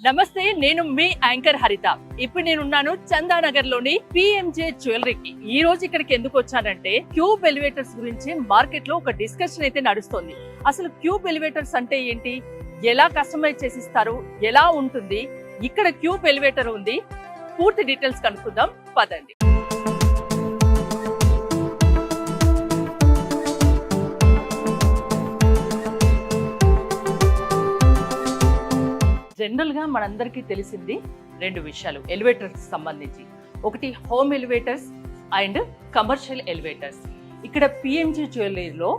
నమస్తే, నేను మీ యాంకర్ హరిత. ఇప్పుడు నేనున్నాను చందానగర్ లోని పిఎంజే జ్యువెలరీకి. ఈ రోజు ఇక్కడికి ఎందుకు వచ్చానంటే క్యూబ్ ఎలివేటర్స్ గురించి మార్కెట్ లో ఒక డిస్కషన్ అయితే నడుస్తోంది. అసలు క్యూబ్ ఎలివేటర్స్ అంటే ఏంటి, ఎలా కస్టమైజ్ చేసిస్తారు, ఎలా ఉంటుంది, ఇక్కడ క్యూబ్ ఎలివేటర్ ఉంది, పూర్తి డీటెయిల్స్ కనుక్కుందాం పదండి. జనరల్ గా మనందరికీ తెలిసింది రెండు విషయాలు ఎలివేటర్స్ సంబంధించి. ఒకటి home elevators and commercial elevators. ఇక్కడ పిఎంజీ జ్యువెలరీలో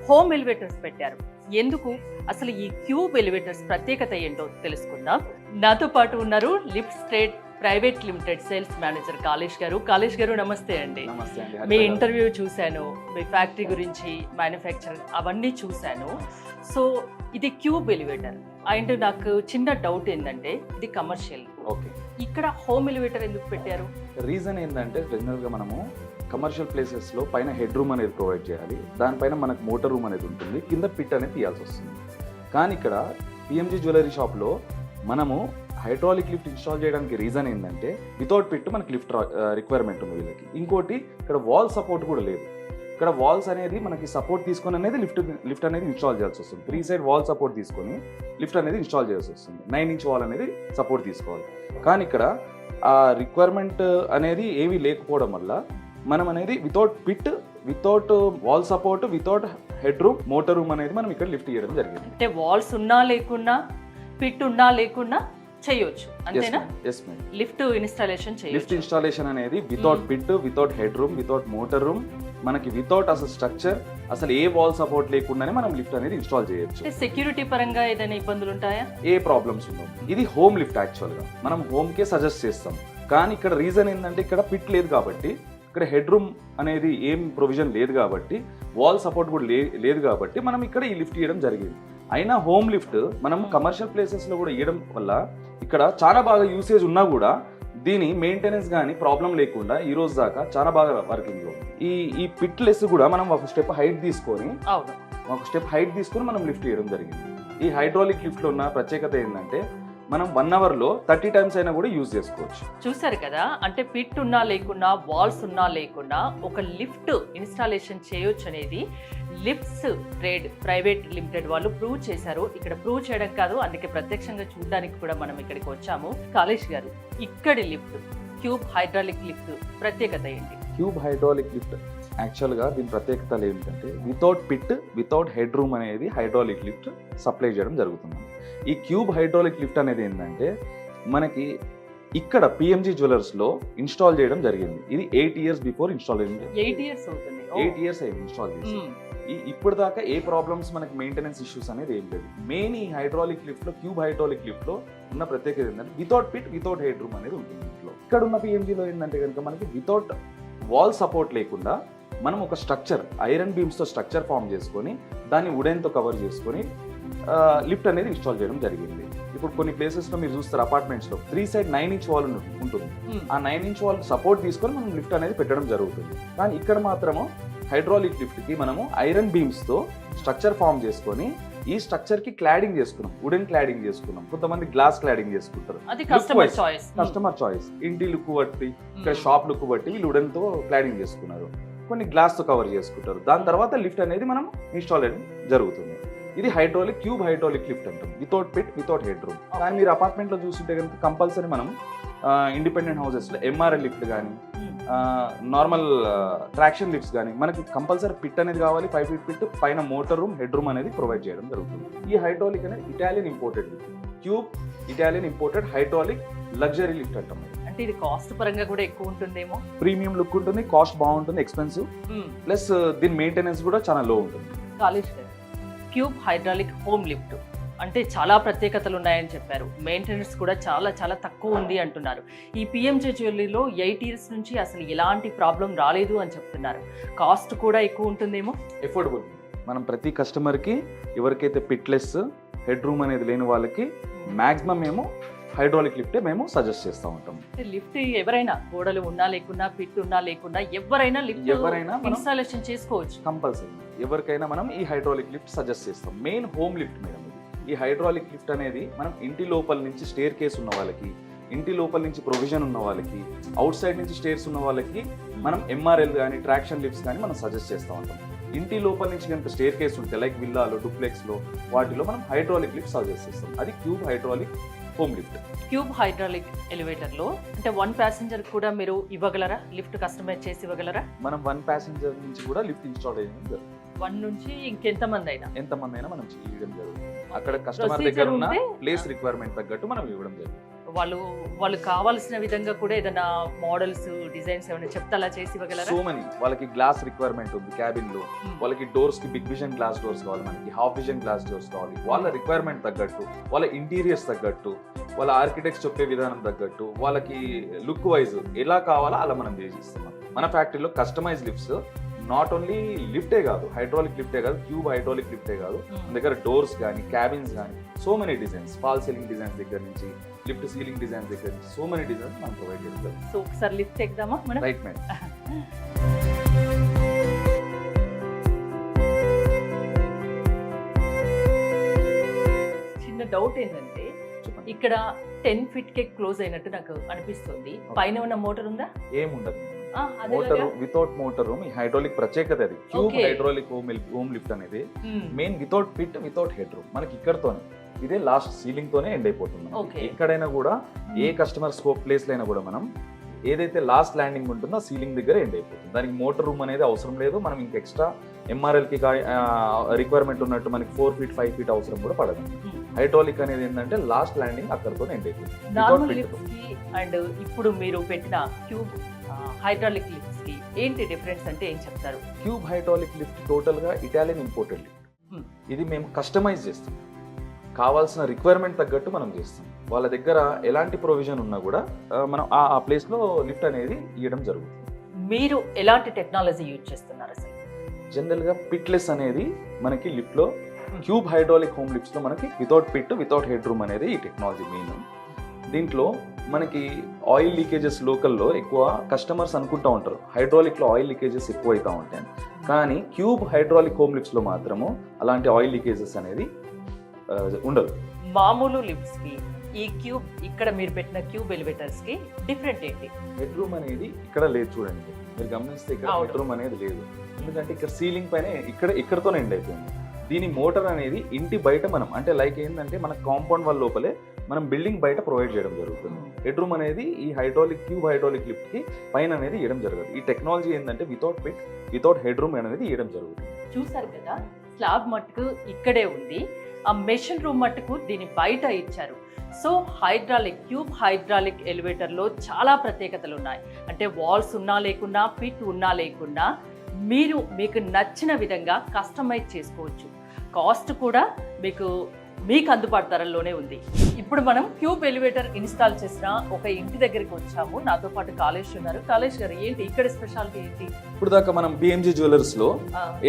హోమ్ ఎలివేటర్స్ పెట్టారు. ఎందుకు, అసలు ఈ క్యూబ్ ఎలివేటర్స్ ప్రత్యేకత ఏంటో తెలుసుకుందాం. నాతో పాటు ఉన్నారు lift state private limited sales manager Kalesh గారు. కాళేష్ గారు నమస్తే అండి. మీ ఇంటర్వ్యూ చూశాను, మీ ఫ్యాక్టరీ గురించి, మ్యానుఫ్యాక్చర్ అవన్నీ చూశాను. సో ఇది క్యూబ్ ఎలివేటర్ అండ్ నాకు చిన్న డౌట్ ఏంటంటే ఇది కమర్షియల్, ఓకే, ఇక్కడ హోమ్ ఎలివేటర్ ఎందుకు పెట్టారు? రీజన్ ఏంటంటే జనరల్గా మనము కమర్షియల్ ప్లేసెస్లో పైన హెడ్ రూమ్ అనేది ప్రొవైడ్ చేయాలి, దానిపైన మనకు మోటార్ రూమ్ అనేది ఉంటుంది, కింద పిట్ అనేది తీయాల్సి వస్తుంది. కానీ ఇక్కడ పిఎంజీ జ్యువెలరీ షాప్లో మనము హైడ్రాలిక్ లిఫ్ట్ ఇన్స్టాల్ చేయడానికి రీజన్ ఏంటంటే వితౌట్ పిట్ మనకి లిఫ్ట్ రిక్వైర్మెంట్ ఉంది వీళ్ళకి. ఇంకోటి ఇక్కడ వాల్ సపోర్ట్ కూడా లేదు. ఇక్కడ వాల్స్ అనేది మనకి సపోర్ట్ తీసుకొని అనేది లిఫ్ట్ అనేది ఇన్స్టాల్ చేయాల్సి వస్తుంది. 3 సైడ్ వాల్ సపోర్ట్ తీసుకొని లిఫ్ట్ అనేది ఇన్స్టాల్ చేయాల్సి వస్తుంది. 9 ఇంచ్ వాల్ అనేది సపోర్ట్ తీసుకోవాలి. కానీ ఇక్కడ ఆ రిక్వైర్మెంట్ అనేది ఏమీ లేకపోవడం వల్ల మనం అనేది without pit, without wall support, without head room, motor room అనేది మనం ఇక్కడ లిఫ్ట్ చేయడం జరిగింది. అంటే వాల్స్ ఉన్నా లేకున్నా, పిట్ ఉన్నా లేకున్నా చేయొచ్చు, అంతేనా? లిఫ్ట్ ఇన్స్టాలేషన్ చేయొచ్చు. లిఫ్ట్ ఇన్స్టాలేషన్ అనేది without pit, without head room, without motor room, మనకి వితౌట్ అసలు స్ట్రక్చర్, అసలు ఏ వాల్ సపోర్ట్ లేకుండానే మనం లిఫ్ట్ అనేది ఇన్స్టాల్ చేయొచ్చు. సెక్యూరిటీ పరంగా ఏదైనా ఇబ్బందులు ఉంటాయా? ఏ ప్రాబ్లమ్స్ ఉండవు. ఇది హోమ్ లిఫ్ట్. యాక్చువల్గా మనం హోమ్ కే సజెస్ట్ చేస్తాం. కానీ ఇక్కడ రీజన్ ఏంటంటే ఇక్కడ పిట్ లేదు కాబట్టి, ఇక్కడ హెడ్ రూమ్ అనేది ఏం ప్రొవిజన్ లేదు కాబట్టి, వాల్ సపోర్ట్ కూడా లేదు కాబట్టి మనం ఇక్కడ ఈ లిఫ్ట్ ఇవ్వడం జరిగింది. అయినా హోమ్ లిఫ్ట్ మనం కమర్షియల్ ప్లేసెస్లో కూడా ఇవ్వడం వల్ల ఇక్కడ చాలా బాగా యూసేజ్ ఉన్నా కూడా దీని మెయింటెనెన్స్ కానీ ప్రాబ్లం లేకుండా ఈ రోజు దాకా చాలా బాగా వర్కింగ్లో. ఈ పిట్ లెస్ కూడా మనం ఒక స్టెప్ హైట్ తీసుకొని మనం లిఫ్ట్ చేయడం జరిగింది. ఈ హైడ్రాలిక్ లిఫ్ట్లో ఉన్న ప్రత్యేకత ఏంటంటే మనం 1 అవర్లో 30 టైమ్స్ అయినా కూడా యూజ్ చేసుకోవచ్చు. చూసారు కదా, అంటే పిట్ ఉన్నా లేకున్నా, వాల్స్ ఉన్నా లేకున్నా ఒక లిఫ్ట్ ఇన్స్టాలేషన్ చేయొచ్చు అనేది లిఫ్ట్స్ ట్రేడ్ ప్రైవేట్ లిమిటెడ్ వాళ్ళు ప్రూవ్ చేశారు. ఇక్కడ ప్రూవ్ చేయడం కాదు, అందుకే ప్రత్యక్షంగా చూడడానికి కూడా మనం ఇక్కడికి వచ్చాము. కాళేష్ గారు, ఇక్కడి లిఫ్ట్ క్యూబ్ హైడ్రాలిక్ లిఫ్ట్ ప్రత్యేకత ఏంటి? క్యూబ్ హైడ్రాలిక్ లిఫ్ట్ యాక్చువల్గా దీని ప్రత్యేకతలు ఏంటంటే without pit, without head room అనేది హైడ్రాలిక్ లిఫ్ట్ సప్లై చేయడం జరుగుతుంది. ఈ క్యూబ్ హైడ్రాలిక్ లిఫ్ట్ అనేది ఏంటంటే మనకి ఇక్కడ పిఎంజీ జ్యువెలర్స్లో ఇన్స్టాల్ చేయడం జరిగింది. ఇది 8 ఇయర్స్ బిఫోర్ ఇన్స్టాల్ అయింది. 8 ఇయర్స్ అవుతుంది. 8 ఇయర్స్ అయింది ఇన్స్టాల్ చేసి. ఇప్పుడు దాకా ఏ ప్రాబ్లమ్స్ మనకి మెయింటెనెన్స్ ఇష్యూస్ అనేది ఏం లేదు. మెయిన్ ఈ హైడ్రాలిక్ లిఫ్ట్లో, క్యూబ్ హైడ్రాలిక్ లిఫ్ట్లో ఉన్న ప్రత్యేకత ఏంటంటే without pit, without head room అనేది ఉంటుంది ఇంట్లో. ఇక్కడ ఉన్న పిఎంజీలో ఏంటంటే కనుక మనకి వితౌట్ వాల్ సపోర్ట్ లేకుండా మనం ఒక స్ట్రక్చర్, ఐరన్ బీమ్స్తో స్ట్రక్చర్ ఫామ్ చేసుకొని దాన్ని వుడెన్తో కవర్ చేసుకొని లిఫ్ట్ అనేది ఇన్స్టాల్ చేయడం జరిగింది. ఇప్పుడు కొన్ని ప్లేసెస్లో మీరు చూస్తారు అపార్ట్మెంట్స్లో 3 సైడ్ 9 ఇంచ్ వాల్ ఉంటుంది. ఆ 9 ఇంచ్ వాల్ సపోర్ట్ తీసుకొని మనం లిఫ్ట్ అనేది పెట్టడం జరుగుతుంది. కానీ ఇక్కడ మాత్రము హైడ్రాలిక్ లిఫ్ట్కి మనము ఐరన్ బీమ్స్తో స్ట్రక్చర్ ఫామ్ చేసుకొని ఈ స్ట్రక్చర్కి క్లాడింగ్ చేసుకున్నాం, వుడెన్ క్లాడింగ్ చేసుకున్నాం. కొంతమంది గ్లాస్ క్లాడింగ్ చేసుకుంటారు, కస్టమర్ చాయిస్. ఇంటి లుక్ బట్టి, ఇక్కడ షాప్ లుక్ బట్టి వీళ్ళు వుడెన్తో క్లాడింగ్ చేసుకున్నారు, కొన్ని గ్లాస్తో కవర్ చేసుకుంటారు. దాని తర్వాత లిఫ్ట్ అనేది మనం ఇన్స్టాల్ చేయడం జరుగుతుంది. ఇది హైడ్రాలిక్ క్యూబ్ హైడ్రాలిక్ లిఫ్ట్ అంటాం, without pit, without head room. కానీ మీరు అపార్ట్మెంట్లో చూస్తుంటే కనుక కంపల్సరీ మనం ఇండిపెండెంట్ హౌసెస్లో ఎంఆర్ఎల్ లిఫ్ట్ కానీ, నార్మల్ ట్రాక్షన్ లిఫ్ట్స్ కానీ మనకి కంపల్సరీ పిట్ అనేది కావాలి. 5 ఫీట్ పిట్, పైన మోటార్ రూమ్, హెడ్ రూమ్ అనేది ప్రొవైడ్ చేయడం జరుగుతుంది. ఈ హైడ్రాలిక్ అనేది Italian imported lift, cube Italian imported hydraulic luxury lift అంటాం. అంటే ఇది కాస్ట్ పరంగా కూడా ఎక్కువ ఉంటుందేమో. ప్రీమియం లుక్ ఉంటుంది, కాస్ట్ బాగుంటుంది, ఎక్స్పెన్సివ్, ప్లస్ దీని మెయింటెనెన్స్ కూడా చాలా లో ఉంటుంది. కాలేజ్ గారు, క్యూబ్ హైడ్రాలిక్ హోమ్ లిఫ్ట్ అంటే చాలా ప్రత్యేకతలు ఉన్నాయని చెప్పారు. మెయింటెనెన్స్ కూడా చాలా చాలా తక్కువ ఉంది అంటున్నారు. ఈ పిఎంజే జ్యువెలరీలో 8 ఇయర్స్ నుంచి అసలు ఎలాంటి ప్రాబ్లం రాలేదు అని చెప్తున్నారు. కాస్ట్ కూడా ఎక్కువ ఉంటుందేమో. ఎఫోర్డబుల్. మనం ప్రతి కస్టమర్కి ఎవరికైతే పిట్లెస్, హెడ్ రూమ్ అనేది లేని వాళ్ళకి మ్యాక్సిమం మేము హైడ్రాలిక్ లిఫ్టే మేము సజెస్ట్ చేస్తూ ఉంటాం. లిఫ్ట్ ఎవరైనా, గోడలు ఉన్నా లేకున్నా, పిట్ ఉన్నా లేకున్నా ఎవరైనా లిఫ్ట్ ఇన్స్టాలేషన్ చేసుకోవచ్చు. కంపల్సరీ ఎవరికైనా మనం ఈ హైడ్రాలిక్ లిఫ్ట్ సజెస్ట్ చేస్తాం. మెయిన్ హోమ్ లిఫ్ట్ మేడం ఇది. ఈ హైడ్రాలిక్ లిఫ్ట్ అనేది మనం ఇంటి లోపల నుంచి స్టేర్ కేస్ ఉన్న వాళ్ళకి, ఇంటి లోపల నుంచి ప్రొవిజన్ ఉన్న వాళ్ళకి, అవుట్ సైడ్ నుంచి స్టేర్స్ ఉన్న వాళ్ళకి మనం ఎంఆర్ఎల్ కానీ ట్రాక్షన్ లిఫ్ట్స్ కానీ మనం సజెస్ట్ చేస్తూ ఉంటాం. ఇంటి లోపల నుంచి కనుక స్టేర్ కేస్ ఉంటే లైక్ విల్లాలో, డూప్లెక్స్లో వాటిలో మనం హైడ్రాలిక్ లిఫ్ట్ సజెస్ట్ చేస్తాం. అది cube hydraulic home lift. Cube hydraulic ఎలివేటర్లో అంటే 1 ప్యాసింజర్ కూడా మీరు ఇవ్వగలరా? లిఫ్ట్ కస్టమైజ్ చేసి ఇవ్వగలరా? మనం 1 ప్యాసింజర్ నుంచి కూడా లిఫ్ట్ ఇన్స్టాల్ చేయడం జరుగుతుంది. 1 నుంచి ఇంకెంతమంది అయినా మనం చేయడం జరుగుతుంది. అక్కడ కస్టమర్ దగ్గర ఉన్న ప్లేస్ రిక్వైర్మెంట్ తగ్గట్టు మనం ఇవ్వడం జరుగుతుంది. వాళ్ళు కావాల్సిన విధంగా కూడా ఏదైనా మోడల్స్, డిజైన్స్ ఏమైనా చెప్తే అలా చేసి ఇవ్వగలరా? సో మనీ వాళ్ళకి గ్లాస్ రిక్వైర్మెంట్ ఉంది క్యాబిన్ లో, వాళ్ళకి డోర్స్ కి బిగ్ విజన్ గ్లాస్ డోర్స్ కావాలి, మనకి హాఫ్ విజన్ గ్లాస్ డోర్స్ కావాలి. వాళ్ళ రిక్వైర్మెంట్ తగ్గట్టు, వాళ్ళ ఇంటీరియర్స్ తగ్గట్టు, వాళ్ళ ఆర్కిటెక్ట్స్ చెప్పే విధానం తగ్గట్టు, వాళ్ళకి లుక్ వైజ్ ఎలా కావాలో అలా మనం చేసిస్తున్నాం. మన ఫ్యాక్టరీలో కస్టమైజ్ లిఫ్ట్స్ నాట్ ఓన్లీ లిఫ్టే కాదు, హైడ్రాలిక్ లిఫ్టే కాదు, క్యూబ్ హైడ్రాలిక్ లిఫ్టే కాదు, మన దగ్గర డోర్స్ కానీ, క్యాబిన్స్ కానీ, so many designs, fall ceiling designs దగ్గర నుంచి లిఫ్ట్ సీలింగ్ డిజైన్స్ దగ్గర నుంచి సో మెనీ డిజైన్స్ మనం ప్రొవైడ్ చేస్తాం. సో ఒకసారి లిఫ్ట్ ఎక్దామా మనం? Right madam. చిన్న డౌట్ ఏంటంటే ఇక్కడ 10 ఫీట్ కే క్లోజ్ అయినట్టు నాకు అనిపిస్తుంది. పైన ఉన్న మోటార్ ఉందా? ఏముండదు. మోటార్ వితౌట్ మోటార్ మీ హైడ్రాలిక్ ప్రత్యేకత అది. క్యూబ్ హైడ్రాలిక్ హోమ్ లిఫ్ట్ అనేది main without pit, without head room. మనకి ఇక్కడతోనే ఇదే లాస్ట్ సీలింగ్ తోనే ఎండ్ అయిపోతుంది. ఎక్కడైనా కూడా ఏ కస్టమర్ స్కోప్ ప్లేస్ లో అయినా కూడా మనం ఏదైతే లాస్ట్ ల్యాండింగ్ ఉంటుందో ఆ సీలింగ్ దగ్గర ఎండ్ అయిపోతుంది. దానికి మోటార్ రూమ్ అనేది అవసరం లేదు. మనం ఇంకా ఎక్స్ట్రా ఎంఆర్ఎల్కి రిక్వైర్మెంట్ ఉన్నట్టు మనకి 4 ఫీట్ 5 ఫీట్ అవసరం కూడా పడదు. హైడ్రాలిక్ అనేది ఏంటంటే లాస్ట్ ల్యాండింగ్ అక్కడతో ఎండ్ అయిపోతుంది. అండ్ ఇప్పుడు మీరు పెట్టిన క్యూబ్ హైడ్రాలిక్ లిఫ్ట్స్ కి ఏంటి డిఫరెన్స్ అంటే ఏం చెప్తారు? క్యూబ్ హైడ్రాలిక్ లిఫ్ట్ టోటల్ గా ఇటాలియన్ ఇంపోర్టెడ్ లిఫ్ట్. ఇది మేము కస్టమైజ్ చేస్తాం, కావాల్సిన రిక్వైర్మెంట్ తగ్గట్టు మనం చేస్తాం. వాళ్ళ దగ్గర ఎలాంటి ప్రొవిజన్ ఉన్నా కూడా మనం ఆ ప్లేస్ లో లిఫ్ట్ అనేది ఇవ్వడం జరుగుతుంది. మీరు ఎలాంటి టెక్నాలజీ యూజ్ చేస్తున్నారు అసలు? జనరల్ గా పిట్లెస్ అనేది మనకి లిఫ్ట్ లో, క్యూబ్ హైడ్రాలిక్ హోమ్ లిఫ్ట్స్ లో మనకి without pit, without head room అనేది ఈ టెక్నాలజీ మెయిన్. దీంట్లో మనకి ఆయిల్ లీకేజెస్ లోకల్లో ఎక్కువ కస్టమర్స్ అనుకుంటూ ఉంటారు హైడ్రాలిక్లో ఆయిల్ లీకేజెస్ ఎక్కువ అవుతూ ఉంటాయి, కానీ క్యూబ్ హైడ్రాలిక్ హోమ్ లిఫ్ట్స్లో మాత్రము అలాంటి ఆయిల్ లీకేజెస్ అనేది ఉండదు. మామూలు లిఫ్ట్స్కి ఈ క్యూబ్ ఇక్కడ మీరు పెట్టిన క్యూబ్ ఎలివేటర్స్ కి డిఫరెంట్ ఏంటి? హెడ్ రూమ్ అనేది ఇక్కడ లేదు, చూడండి మీరు గమనిస్తే ఇక్కడ హెడ్ రూమ్ అనేది లేదు. ఎందుకంటే ఇక్కడ సీలింగ్ పైన ఇక్కడతోనే ఎండ్ అయిపోయింది. దీని మోటార్ అనేది ఇంటి బయట మనం అంటే లైక్ ఏంటంటే మన కాంపౌండ్ వాళ్ళ లోపలే మనం బిల్డింగ్ బయట ప్రొవైడ్ చేయడం జరుగుతుంది. హెడ్ రూమ్ అనేది ఈ హైడ్రాలిక్ క్యూబ్ హైడ్రాలిక్ లిఫ్ట్ కి పైన అనేది ఇవ్వడం జరగదు. ఈ టెక్నాలజీ ఏంటంటే without pit, without head room అనేది ఇవ్వడం జరుగుతుంది. చూసారు కదా, స్లాబ్ మట్టుకు ఇక్కడే ఉంది, ఆ మెషిన్ రూమ్ మట్టుకు దీని బయట ఇచ్చారు. సో హైడ్రాలిక్ క్యూబ్ హైడ్రాలిక్ ఎలివేటర్లో చాలా ప్రత్యేకతలు ఉన్నాయి. అంటే వాల్స్ ఉన్నా లేకున్నా, పిట్ ఉన్నా లేకున్నా మీకు నచ్చిన విధంగా కస్టమైజ్ చేసుకోవచ్చు. కాస్ట్ కూడా మీకు అందుబాటు ధరల్లోనే ఉంది. ఇప్పుడు మనం క్యూబ్ ఎలివేటర్ ఇన్స్టాల్ చేసిన ఒక ఇంటి దగ్గరికి వచ్చాము. నాతో పాటు కాలేష్ ఉన్నారు. కాలేష్ గారు, ఏంటి ఇక్కడ స్పెషాలిటీ ఏంటి? ఇప్పుడు దాకా మనం బిఎంజీ జ్యువెలర్స్ లో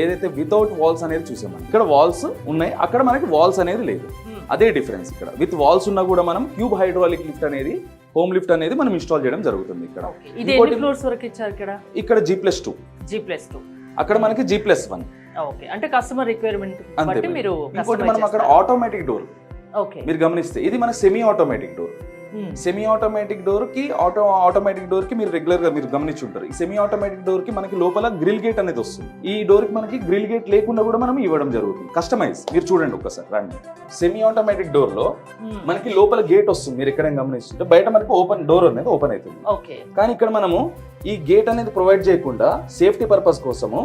ఏదైతే వితౌట్ వాల్స్ అనేది చూసామని, ఇక్కడ వాల్స్ ఉన్నాయి, అక్కడ మనకి వాల్స్ అనేది లేదు. అదే డిఫరెన్స్. ఇక్కడ విత్ వాల్స్ ఉన్నా కూడా మనం క్యూబ్ హైడ్రాలిక్ లిఫ్ట్ అనేది, హోమ్ లిఫ్ట్ అనేది మనం ఇన్స్టాల్ చేయడం జరుగుతుంది. ఇక్కడ ఇది ఎన్ని ఫ్లోర్స్ వరకు ఇచ్చారు? ఇక్కడ G+2, G+2, అక్కడ మనకి G+1. ఓకే, అంటే కస్టమర్ రిక్వైర్మెంట్ బట్టి మీరు ఇంకోటి మనం అక్కడ ఆటోమేటిక్ డోర్, ఓకే, మీరు గమనిస్తే ఇది మన semi automatic door. Semi automatic door కి ఆటోమేటిక్ డోర్ కి మీరు రెగ్యులర్ గా మీరు గమనించుంటారు. ఈ సెమీ ఆటోమేటిక్ డోర్ కి మనకి లోపల గ్రిల్ గేట్ అనేది వస్తుంది. ఈ డోర్ కి మనకి గ్రిల్ గేట్ లేకుండా కూడా మనం ఇవ్వడం జరుగుతుంది. కస్టమైజ్ మీరు చూడండి ఒక్కసారి రండి. సెమీ ఆటోమేటిక్ డోర్ లో మనకి లోపల గేట్ వస్తుంది. మీరు ఎక్కడైనా గమనిస్తుంటే బయట మనకి ఓపెన్ డోర్ అనేది ఓపెన్ అవుతుంది. కానీ ఇక్కడ మనము ఈ గేట్ అనేది ప్రొవైడ్ చేయకుండా సేఫ్టీ పర్పస్ కోసము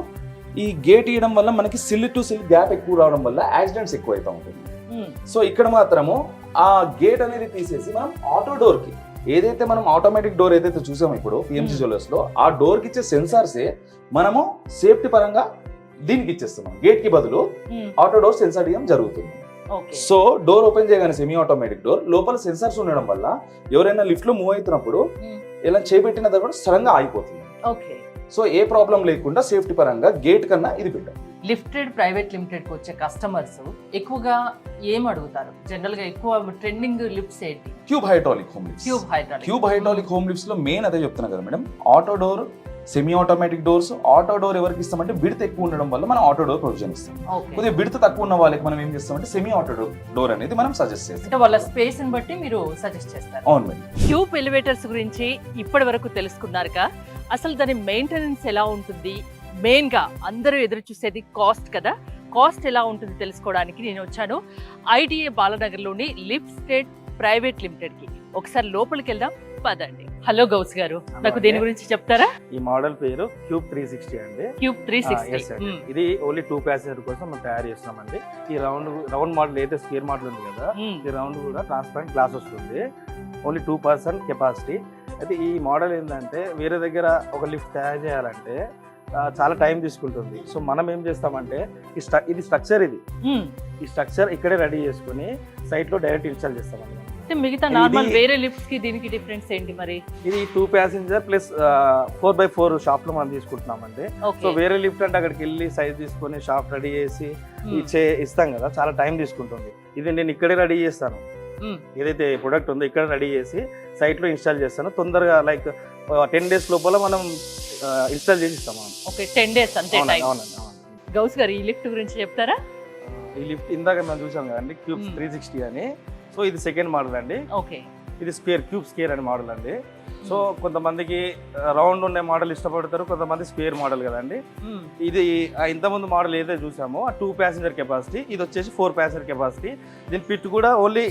ఈ గేట్ ఇవ్వడం వల్ల మనకి సిల్ టు సిల్ గ్యాప్ ఎక్కువ రావడం వల్ల యాక్సిడెంట్స్ ఎక్కువ అవుతూ ఉంటుంది. సో ఇక్కడ మాత్రము ఆ గేట్ అనేది తీసేసి మనం ఆటో డోర్ కి, ఏదైతే మనం ఆటోమేటిక్ డోర్ ఏదైతే చూసామో ఇప్పుడు పిఎంజీ జ్యువెలర్స్ లో, ఆ డోర్ కి ఇచ్చే సెన్సార్సే మనము సేఫ్టీ పరంగా దీనికి ఇచ్చేస్తున్నాం. గేట్ కి బదులు ఆటో డోర్ సెన్సార్ ఇవ్వడం జరుగుతుంది. సో డోర్ ఓపెన్ చేయగానే సెమీ ఆటోమేటిక్ డోర్ లోపల సెన్సార్స్ ఉండడం వల్ల ఎవరైనా లిఫ్ట్ లో మూవ్ అవుతున్నప్పుడు ఇలా చేపెట్టిన తర్వాత సడన్ గా ఆగిపోతుంది. సో ఏ ప్రాబ్లం లేకుండా సేఫ్టీ పరంగా గేట్ కన్నా ఇది పెట్టాం. లిఫ్టెడ్ ప్రైవేట్ లిమిటెడ్ కి వచ్చే కస్టమర్స్ ఎక్కువగా ఏం అడుగుతారు? జనరల్ గా ఎక్కువ ట్రెండింగ్ లిఫ్ట్స్ ఏంటి? Cube hydraulic home lifts. Cube hydraulic home lifts లో మెయిన్ అదే చెప్తున్నా కదా madam, auto door semi automatic doors, auto door ఎవరికి ఇస్తామంటే విడత ఎక్కువ ఉండడం వల్ల మనం ఆటో డోర్ ప్రొవిజన్ ఇస్తాం. ఓకే. కొద్దిగా విడత తక్కువ ఉన్న వాళ్ళకి మనం ఏం చేస్తామంటే సెమీ ఆటో డోర్ అనేది మనం సజెస్ట్ చేస్తాం. అంటే వాళ్ళ స్పేస్ ని బట్టి మీరు సజెస్ట్ చేస్తారు. అవును మేడం. ట్యూబ్ ఎలివేటర్స్ గురించి ఇప్పటి వరకు తెలుసుకున్నారుగా. అసలు దాని మెయింటెనెన్స్ ఎలా ఉంటుంది, మెయిన్ గా అందరూ ఎదురు చూసేది కాస్ట్ కదా. కాస్ట్ ఎలా ఉంటుంది తెలుసుకోవడానికి నేను వచ్చాను ఐడిఏ బాలనగర్లోని లిఫ్ట్ స్టేట్ ప్రైవేట్ లిమిటెడ్ కి. ఒకసారి లోపలికి వెళ్దాం పదండి. హలో గౌస్ గారు, నాకు దీని గురించి చెప్తారా? ఈ మోడల్ పేరు క్యూబ్ 360 అండి. క్యూబ్ 360. Yes అండి. ఇది ఓన్లీ 2 ప్యాసింజర్ కోసం మనం తయారు చేస్తున్నామండి. ఈ రౌండ్ మోడల్ అయితే స్క్వేర్ మోడల్ ఉంది కదా, ఈ రౌండ్ కూడా ట్రాన్స్పరెంట్ గ్లాస్ వస్తుంది. Only 2 person capacity. అయితే ఈ మోడల్ ఏంటంటే వేరే దగ్గర ఒక లిఫ్ట్ తయారు చేయాలంటే చాలా టైం తీసుకుంటుంది. సో మనం ఏం చేస్తామంటే ఇది స్ట్రక్చర్, ఈ స్ట్రక్చర్ ఇక్కడే రెడీ చేసుకుని సైట్ లో డైరెక్ట్ ఇన్స్టాల్ చేస్తామండి. మిగతా నార్మల్ వేరే లిఫ్ట్స్ కి దీనికి డిఫరెన్స్ ఏంటి మరి? ఇది 2 ప్యాసింజర్ ప్లస్ 4x4 షాప్ లో మనం తీసుకుంటున్నామండి. సో వేరే లిఫ్ట్ అంటే అక్కడికి వెళ్ళి సైజ్ తీసుకొని షాప్ రెడీ చేసి ఇస్తాం కదా, చాలా టైం తీసుకుంటుంది. ఇది నేను ఇక్కడే రెడీ చేస్తాను. ఏదైతే ప్రొడక్ట్ ఉందో ఇక్కడ రెడీ చేసి సైట్ లో ఇన్స్టాల్ చేస్తాను. తొందరగా లైక్ 10 days లోపల మనం ఇన్స్టాల్ చేసి ఇస్తాం. ఓకే, 10 days అంతే టైం. అవునండి. గౌస్ గారు, ఈ లిఫ్ట్ గురించి చెప్తారా? ఈ లిఫ్ట్ ఇందాక మనం చూసాం కదండి, క్యూబ్ 360 అని. సో ఇది సెకండ్ మోడల్ అండి. ఓకే. ఇది క్యూబ్ స్క్వేర్ అనే మోడల్ అండి. సో కొంతమందికి రౌండ్ ఉండే మోడల్ ఇష్టపడతారు, కొంతమంది స్క్వేర్ మోడల్ కదండి. ఇది ఇంతకుముందు మోడల్ ఏదైతే చూసామో 2 ప్యాసింజర్ కెపాసిటీ, ఇది వచ్చేసి 4 ప్యాసింజర్ కెపాసిటీ. దీని పిట్ కూడా ఓన్లీ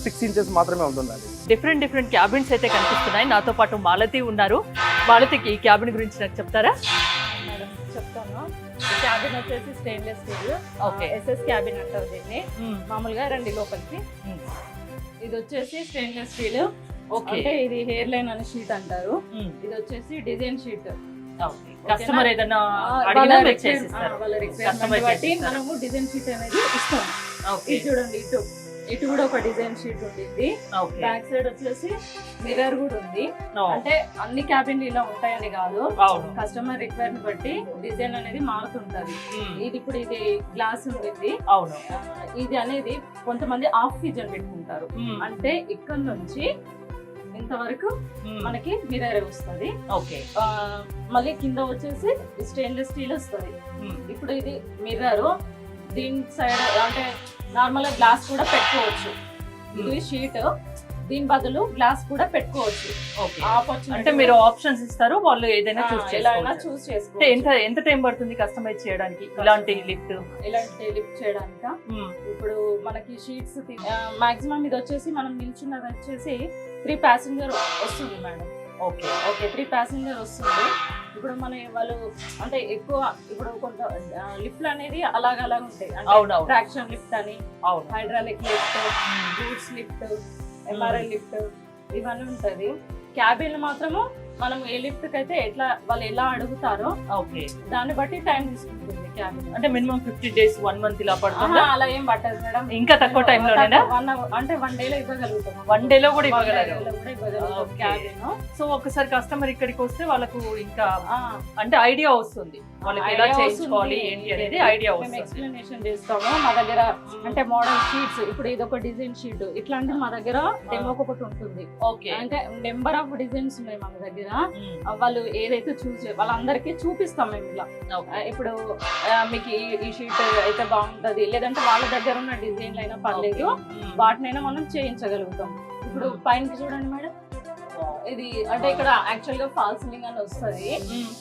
6 inches మాత్రమే ఉంటుందండి. డిఫరెంట్ క్యాబిన్స్ అయితే కనిపిస్తున్నాయి. నాతో పాటు మాలతి ఉన్నారు. మాలతికి ఈ క్యాబిన్ గురించి నాకు చెప్తారా? మేడం చెప్తాను. క్యాబిన్ వచ్చేసి stainless steel. Okay. SS cabin అంటారు దీన్ని. మామూలుగా రండి లోపలికి. ఇది వచ్చేసి స్టెయిన్లెస్ స్టీల్. ఓకే. అంటే ఇది హెయిర్ లైన్ అనే షీట్ అంటారు. ఇది వచ్చేసి డిజైన్ షీట్. కస్టమర్ ఏదైనా వాళ్ళ అడిగినా మీరు రిక్వైర్మెంట్ చేసిస్తారు. బట్టి మనము డిజైన్ షీట్ అనేది ఇస్తాం. ఇది చూడండి, ఇటు కూడా ఒక డిజైన్ షీట్ ఉంటుంది. బ్యాక్ సైడ్ వచ్చేసి మిర్రర్ కూడా ఉంది. అంటే అన్ని క్యాబిన్లు ఇలా ఉంటాయని కాదు, కస్టమర్ రిక్వైర్మెంట్ బట్టి డిజైన్ అనేది మారుతుంటది. ఇప్పుడు ఇది గ్లాస్ ఉంటుంది. ఇది అనేది కొంతమంది హాఫ్ ఫీజర్ పెట్టుకుంటారు. అంటే ఇక్కడ నుంచి ఇంతవరకు మనకి మిర్రర్ వస్తుంది. మళ్ళీ కింద వచ్చేసి స్టెయిన్లెస్ స్టీల్ వస్తుంది. ఇప్పుడు ఇది మిర్రర్, దీని సైడ్ అంటే నార్మల్ గా గ్లాస్ కూడా పెట్టుకోవచ్చు. ఇది షీట్, దీని బదులు గ్లాస్ కూడా పెట్టుకోవచ్చు. అంటే మీరు ఆప్షన్స్ ఇస్తారు, వాళ్ళు ఏదైనా చూస్ చేసుకోవచ్చు. ఎంత టైం పడుతుంది కస్టమైజ్ చేయడానికి ఇలాంటి లిఫ్ట్ చేయడానిక? ఇప్పుడు మనకి షీట్స్ మాక్సిమం ఇది వచ్చేసి మనం నిల్చున్నది వచ్చేసి 3 ప్యాసింజర్ వస్తుంది మేడం. ఓకే, 3 ప్యాసింజర్ వస్తుంది. ఇప్పుడు వాళ్ళు అంటే ఎక్కువ ఇప్పుడు కొంత లిఫ్ట్ అనేది అలాగ ఉంటాయి. ట్రాక్షన్ లిఫ్ట్ అని, hydraulic lift, goods lift, MRI lift ఇవన్నీ ఉంటది. క్యాబిన్ మాత్రము మనం ఏ లిఫ్ట్ కి అయితే వాళ్ళు ఎలా అడుగుతారో దాన్ని బట్టి టైం తీసుకుంటుంది క్యాబిన్. అంటే మినిమం 50 days 1 month ఇలా పడుతుంది. అలా ఏం పట్టదు మేడం, ఇంకా తక్కువ టైం లోనేనా? అంటే 1 day లో ఇవ్వగలుగుతాం. 1 day లో కూడా ఇవ్వగలరు క్యాబిన్. సో ఒకసారి కస్టమర్ ఇక్కడికి వస్తే వాళ్ళకు ఇంకా అంటే ఐడియా వస్తుంది, వాళ్ళకి ఎలా చేయించుకోవాలి ఏంటి అనేది ఐడియా వస్తుంది. ఎక్స్ప్లెనేషన్ చేస్తాము. మా దగ్గర అంటే మోడల్ షీట్స్, ఇప్పుడు ఇది ఒక డిజైన్ షీట్, ఇట్లాంటి మా దగ్గర డెమోకి ఒకటి ఉంటుంది. ఓకే. అంటే నెంబర్ ఆఫ్ డిజైన్స్ ఉన్నాయి మన దగ్గర. వాళ్ళు ఏదైతే వాళ్ళందరికీ చూపిస్తాం మేము ఇలా. ఇప్పుడు మీకు ఈ షీట్ అయితే బాగుంటది, లేదంటే వాళ్ళ దగ్గర ఉన్న డిజైన్లు అయినా పర్లేదు, వాటినైనా మనం చేయించగలుగుతాం. ఇప్పుడు పైనకి చూడండి మేడం, ఇది అంటే ఇక్కడ యాక్చువల్ గా ఫాల్ సీలింగ్ అని వస్తుంది.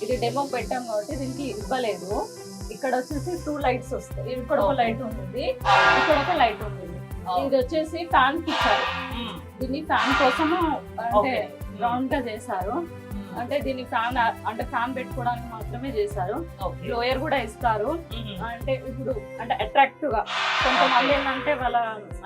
ఇది డెమో పెట్టాం కాబట్టి దీనికి ఇవ్వలేదు. ఇక్కడ వచ్చేసి 2 lights వస్తాయి. ఇక్కడ ఒక లైట్ ఉంటుంది, ఇక్కడ ఒక లైట్ ఉంటుంది. ఇది వచ్చేసి ఫ్యాన్ కి ఇచ్చారు. దీన్ని ఫ్యాన్ కోసము అంటే రౌండ్ గా చేశారు. అంటే దీన్ని ఫ్యాన్ అంటే ఫ్యాన్ పెట్టుకోవడానికి మాత్రమే చేశారు. లోయర్ కూడా ఇస్తారు. అంటే ఇప్పుడు అంటే అట్రాక్టివ్ గా కొంతమంది ఏంటంటే వాళ్ళ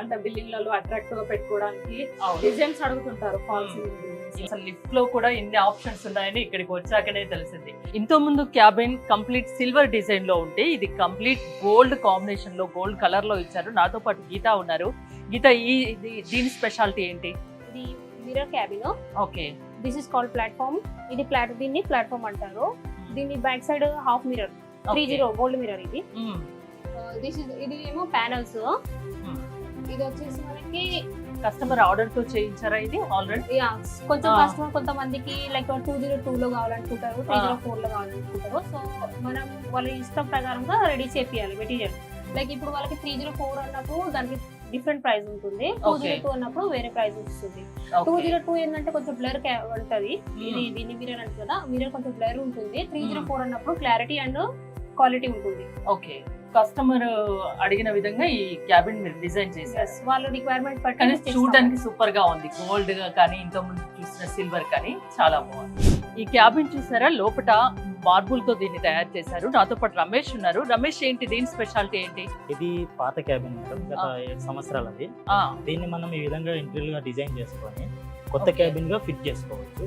అంటే బిల్డింగ్లలో అట్రాక్టివ్ గా పెట్టుకోవడానికి డిజైన్స్ అడుగుతుంటారు. ఫాల్ సీలింగ్ అసలు లిఫ్ట్ లో కూడా ఇన్ని ఆప్షన్స్ ఉన్నాయని ఇక్కడికి వచ్చాకనే తెలిసింది. ఇంతో ముందు క్యాబిన్ కంప్లీట్ సిల్వర్ డిజైన్ లో ఉంటే ఇది కంప్లీట్ గోల్డ్ కాంబినేషన్ లో, గోల్డ్ కలర్ లో ఇచ్చారు. నాతో పాటు గీత ఉన్నారు. గీత, దీని స్పెషాలిటీ ఏంటి? ఇది mirror cabin. Okay. This is called platform. ఇది దీన్ని ప్లాట్ఫామ్ అంటారు. దీని back side half mirror, 30 gold mirror. ఇది ఇది ఏమో ప్యానల్స్. ఇది వచ్చేసి మనకి కస్టమర్ ఆర్డర్ తో చేయించారా ఇది ఆల్రెడీ? కొంచెం ఆ. కస్టమర్ కొంతమందికి లైక్ 202 లో కావాలనుకుంటారు, 304 లో కావాలనుకుంటారు. సో మనం వాళ్ళ ఇష్టం ప్రకారంగా రెడీ చేపియాలి మెటీరియల్. లైక్ ఇప్పుడు వాళ్ళకి 304 అన్నప్పుడు దానికి డిఫరెంట్ ప్రైస్ ఉంటుంది, 202 అన్నప్పుడు వేరే ప్రైస్ వస్తుంది. 202 ఏంటంటే కొంచెం బ్లర్ ఉంటది, ఇది దీన్ని మిర్రర్ అంటే కదా, మిర్రర్ కొంచెం బ్లర్ ఉంటుంది. 304 అన్నప్పుడు క్లారిటీ అండ్ క్వాలిటీ ఉంటుంది. ఓకే, కస్టమర్ అడిగిన విధంగా ఈ క్యాబిన్ మీరు డిజైన్ చేశారు. వాళ్ళ రిక్వైర్మెంట్ కానీ పట్టి చూడడానికి సూపర్ గా ఉంది, గోల్డ్ గా కానీ ఇంతకుముందు చూసిన సిల్వర్ కానీ చాలా బాగుంది. ఈ క్యాబిన్ చూసారా, లోపల మార్బుల్ తో దీన్ని తయారు చేశారు. నాతో పాటు రమేష్ ఉన్నారు. రమేష్, ఏంటి దీని స్పెషాలిటీ ఏంటి? ఇది పాత క్యాబిన్ మేడం, గత 7 సంవత్సరాలది. దీన్ని మనం ఈ విధంగా ఇంటీరియర్ గా డిజైన్ చేసుకొని కొత్త క్యాబిన్ గా ఫిట్ చేసుకోవచ్చు.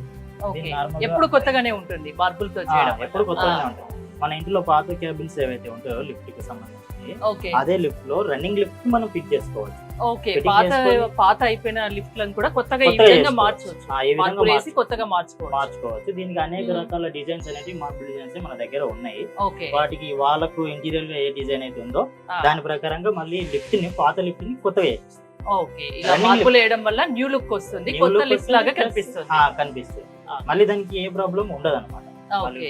ఓకే, నార్మల్గా- ఎప్పుడు కొత్తగానే ఉంటుంది మార్బుల్ తో చేయడం? ఎప్పుడు కొత్తగానే ఉంటుంది. మన ఇంట్లో పాత క్యాబిన్స్ ఏవైతే ఉంటాయో లిఫ్ట్ కి సంబంధించి ఓకే అదే లిఫ్ట్ లో రన్నింగ్ లిఫ్ట్ మనం ఫిట్ చేసుకోవచ్చు. ఓకే, Fitting పాత చేసుకొని- పాత అయిపోయిన లిఫ్ట్ లను కూడా కొత్తగా ఈ కొత్తగా విధంగా చేసుకోవచ్చు. మార్చవచ్చు. ఈ విధంగా మార్పులు వేసి కొత్తగా మార్చుకోవచ్చు. మార్చుకోవచ్చు. దీనికి అనేక Hmm. రకాల డిజైన్స్ అనేవి మార్పుల్ డిజైన్స్ మన దగ్గర ఉన్నాయి. ఓకే, వాటికి వాళ్ళకు ఇంటీరియర్ గా ఏ డిజైన్ అయితే ఉందో ఆ, దాని ప్రకారంగా మళ్ళీ లిఫ్ట్ ని పాత లిఫ్ట్ ని కొత్తగా వేయచ్చు. ఓకే, ఇలా Running మార్పులు వేయడం వల్ల న్యూ లుక్ వస్తుంది, New కొత్త look లిఫ్ట్ వస్తుంది, లాగా plus- కనిపిస్తుంది. కనిపిస్తుంది. మళ్ళీ దానికి ఏ ప్రాబ్లం ఉండదు అనమాట. ఓకే,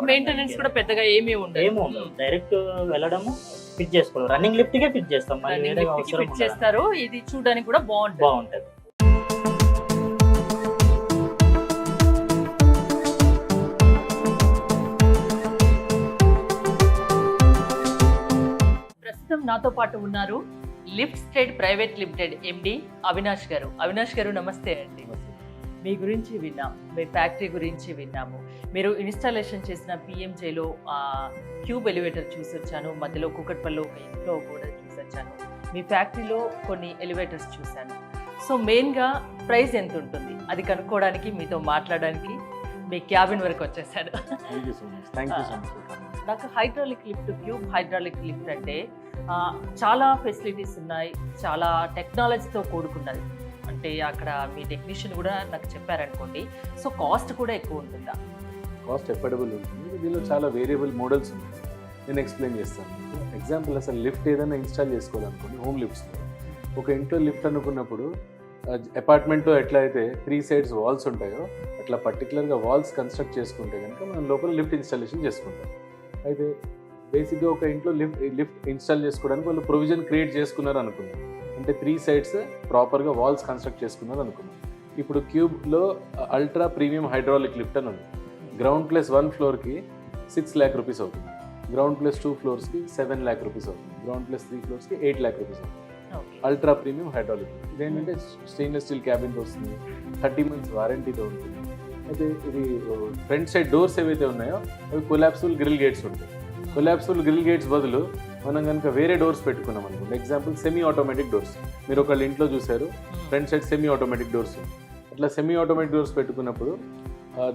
మెయింటెనెన్స్ కూడా పెద్దగా ఏమీ ఉండదు. ఏమో ఉండదు, డైరెక్ట్ వెళ్ళడము ఫిట్ చేసుకోవాలి. రన్నింగ్ లిఫ్ట్ గా ఫిట్ చేస్తాం, మళ్ళీ Running వేరే lift కి అవసరం ఫిట్ ఉండదు. చేస్తారు. ఇది చూడడానికి కూడా బాగుంటుంది. బాగుంటది. ప్రస్తుతం నాతో పాటు ఉన్నారు లిఫ్ట్ స్టేట్ ప్రైవేట్ లిమిటెడ్ ఎండి అవినాష్ గారు. అవినాష్ గారు, నమస్తే అండి. మీ గురించి విన్నాం, మీ ఫ్యాక్టరీ గురించి విన్నాము. మీరు ఇన్స్టాలేషన్ చేసిన పిఎంజేలో క్యూబ్ ఎలివేటర్ చూసి వచ్చాను, మధ్యలో కూకట్పల్లిలో ఒక ఇంట్లో కూడా చూసి వచ్చాను, మీ ఫ్యాక్టరీలో కొన్ని ఎలివేటర్స్ చూశాను. సో మెయిన్గా ప్రైస్ ఎంత ఉంటుంది అది కనుక్కోవడానికి, మీతో మాట్లాడడానికి మీ క్యాబిన్ వరకు వచ్చేసాడు. Thank you so much, thank you so much. నాకు hydraulic lift, cube hydraulic lift అంటే చాలా ఫెసిలిటీస్ ఉన్నాయి, చాలా టెక్నాలజీతో కూడుకున్నది. అంటే అక్కడ మీ టెక్నీషియన్ కూడా నాకు చెప్పారనుకోండి. సో కాస్ట్ కూడా ఎక్కువ ఉంటుందా? కాస్ట్ ఎఫర్డబుల్ ఉంటుంది. దీనిలో చాలా వేరియబుల్ మోడల్స్ ఉన్నాయి, నేను ఎక్స్ప్లెయిన్ చేస్తాను. ఎగ్జాంపుల్, అసలు లిఫ్ట్ ఏదైనా ఇన్స్టాల్ చేసుకోవాలనుకోండి, హోమ్ లిఫ్ట్స్లో ఒక ఇంట్లో లిఫ్ట్ అనుకున్నప్పుడు అపార్ట్మెంట్లో ఎట్లా అయితే 3 sides వాల్స్ ఉంటాయో అట్లా పర్టికులర్గా వాల్స్ కన్స్ట్రక్ట్ చేసుకుంటే కనుక మనం లోపల లిఫ్ట్ ఇన్స్టాలేషన్ చేసుకుంటాం. అయితే బేసిక్గా ఒక ఇంట్లో లిఫ్ట్ ఇన్స్టాల్ చేసుకోవడానికి వాళ్ళు ప్రొవిజన్ క్రియేట్ చేసుకున్నారు అనుకున్నాం. అంటే 3 sides ప్రాపర్గా వాల్స్ కన్స్ట్రక్ట్ చేసుకున్నారు అనుకున్నాం. ఇప్పుడు క్యూబ్లో అల్ట్రా ప్రీమియం హైడ్రాలిక్ లిఫ్ట్ అని ఉంది. గ్రౌండ్ ప్లస్ 1 floorకి 6 lakh rupees అవుతుంది, గ్రౌండ్ ప్లస్ 2 floors-కి 7 lakh rupees అవుతుంది, గ్రౌండ్ ప్లస్ 3 floors-కి 8 lakh rupees అవుతుంది. అల్ట్రా ప్రీమియం హైడ్రాలిక్ ఇదేంటంటే స్టెయిన్లెస్ స్టీల్ క్యాబిన్తో వస్తుంది, 30 months వారంటీతో ఉంటుంది. అయితే ఇది ఫ్రంట్ సైడ్ డోర్స్ ఏవైతే ఉన్నాయో అవి కొలాప్సిబుల్ గ్రిల్ గేట్స్ ఉంటాయి. కొలాప్సిబుల్ గ్రిల్ గేట్స్ బదులు మనం కనుక వేరే డోర్స్ పెట్టుకున్నాం అనుకోండి, ఎగ్జాంపుల్ సెమీ ఆటోమేటిక్ డోర్స్, మీరు ఒకళ్ళ ఇంట్లో చూసారు front side semi automatic doors, అట్లా సెమీ ఆటోమేటిక్ డోర్స్ పెట్టుకున్నప్పుడు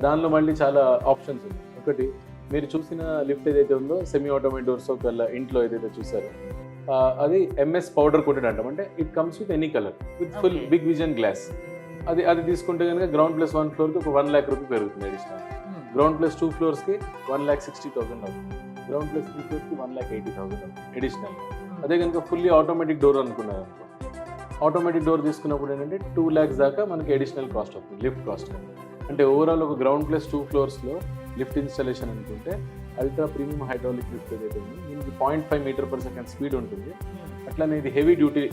దానిలో మళ్ళీ చాలా ఆప్షన్స్ ఉన్నాయి. ఒకటి, మీరు చూసిన లిఫ్ట్ ఏదైతే ఉందో సెమీ ఆటోమేటిక్ డోర్స్ ఒకళ్ళ ఇంట్లో ఏదైతే చూసారో అది ఎంఎస్ పౌడర్ కోటెడ్ అంటాం. అంటే it comes with any colour with full big vision glass. అది తీసుకుంటే కనుక గ్రౌండ్ ప్లస్ 1 floorకి ఒక 1 lakh rupees పెరుగుతుంది అడిషనల్, గ్రౌండ్ ప్లస్ 2 floors-కి 1,60,000 అవుతుంది, గ్రౌండ్ ప్లస్ 3 floors-కి 1,80,000 అవుతుంది అడిషనల్. అదే కనుక ఫుల్లీ ఆటోమేటిక్ డోర్ అనుకున్నారు అనుకో, ఆటోమేటిక్ డోర్ తీసుకున్నప్పుడు ఏంటంటే 2 lakhs దాకా మనకి అడిషనల్ కాస్ట్ అవుతుంది లిఫ్ట్ కాస్ట్. అంటే ఓవరాల్ ఒక గ్రౌండ్ ప్లస్ 2 floors-లో లిఫ్ట్ ఇన్స్టాలేషన్ అనుకుంటే అల్ట్రా ప్రీమియం హైడ్రాలిక్ లిఫ్ట్ ఏదైతే ఉంది దీనికి 0.5 meter/second స్పీడ్ ఉంటుంది. అట్లానే ఇది heavy duty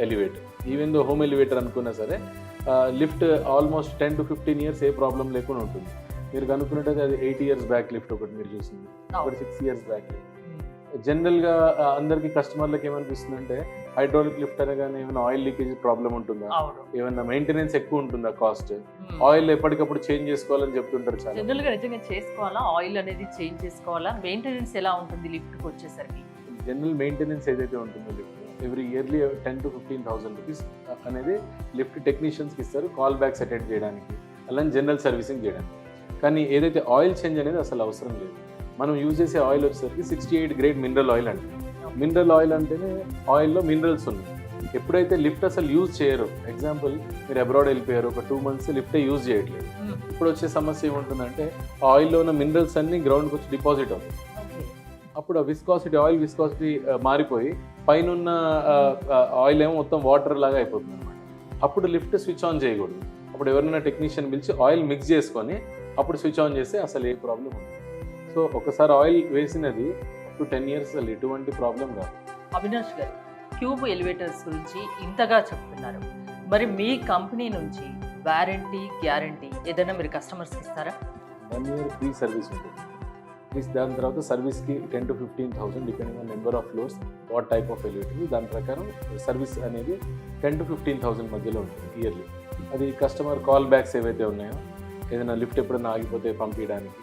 elevator. Even though home elevator అనుకున్నా సరే lift almost 10 to 15 years A problem లేకుండా ఉంటుంది. మీరు కనుక్కున్నట్టయితే అది 8 years బ్యాక్ లిఫ్ట్ ఒకటి మీరు చూసింది, ఒకటి 6 years బ్యాక్ లిఫ్ట్. జనరల్గా అందరికీ కస్టమర్లకు ఏమనిపిస్తుంది అంటే హైడ్రాలిక్ లిఫ్ట్ అనగానే ఏమైనా ఆయిల్ లీకేజ్ ప్రాబ్లం ఉంటుందా, ఏమైనా మెయింటెనెన్స్ ఎక్కువ ఉంటుందా, కాస్ట్ ఆయిల్ ఎప్పటికప్పుడు చేంజ్ చేసుకోవాలని చెప్తుంటారు చాలా. జనరల్ గా నిజంగా చేసుకోవాలా, ఆయిల్ అనేది చేంజ్ చేసుకోవాలా, మెయింటెనెన్స్ ఎలా ఉంటుంది లిఫ్ట్ కి వచ్చేసరికి? జనరల్ మెయింటెనెన్స్ ఏదైతే ఉంటుందో lift every yearly 10 to 15,000 rupees అనేది లిఫ్ట్ టెక్నీషియన్స్కి ఇస్తారు కాల్ బ్యాక్స్ అటెండ్ చేయడానికి, అలానే జనరల్ సర్వీసింగ్ చేయడానికి. కానీ ఏదైతే ఆయిల్ చేంజ్ అనేది అసలు అవసరం లేదు. మనం యూజ్ చేసే ఆయిల్ వచ్చేసరికి 68 grade మినరల్ ఆయిల్ అంటాం. మినరల్ ఆయిల్ అంటేనే ఆయిల్లో మినరల్స్ ఉన్నాయి. ఎప్పుడైతే లిఫ్ట్ అసలు యూజ్ చేయరు, ఎగ్జాంపుల్ మీరు అబ్రాడ్ వెళ్ళిపోయారు, ఒక 2 months లిఫ్టే యూజ్ చేయట్లేదు, ఇప్పుడు వచ్చే సమస్య ఏముంటుందంటే ఆయిల్లో ఉన్న మినరల్స్ అన్ని గ్రౌండ్కి వచ్చి డిపాజిట్ అవుతాయి. అప్పుడు ఆ విస్కాసిటీ, ఆయిల్ విస్కాసిటీ మారిపోయి పైన ఉన్న ఆయిల్ ఏమో మొత్తం వాటర్ లాగా అయిపోతుంది అనమాట. అప్పుడు లిఫ్ట్ స్విచ్ ఆన్ చేయకూడదు. అప్పుడు ఎవరైనా టెక్నీషియన్ పిలిచి ఆయిల్ మిక్స్ చేసుకొని అప్పుడు స్విచ్ ఆన్ చేస్తే అసలు ఏ ప్రాబ్లం ఉండదు. సో ఒకసారి ఆయిల్ వేసినది అప్ టు 10 years అసలు ఎటువంటి ప్రాబ్లం రాదు. అవినాష్ గారు, క్యూబ్ ఎలివేటర్స్ గురించి ఇంతగా చెప్తున్నారు, మరి మీ కంపెనీ నుంచి వారంటీ గ్యారంటీ ఏదైనా మీరు కస్టమర్స్కి ఇస్తారా? 1 year ఫ్రీ సర్వీస్ ఉంటుంది. దాని తర్వాత సర్వీస్కి 10,000 to 15,000 depending on number of floors, what type of elevator, దాని ప్రకారం సర్వీస్ అనేది 10,000 to 15,000 మధ్యలో ఉంటుంది ఇయర్లీ. అది కస్టమర్ కాల్ బ్యాక్స్ ఏవైతే ఉన్నాయో, ఏదైనా లిఫ్ట్ ఎప్పుడైనా ఆగిపోతే పంపించడానికి,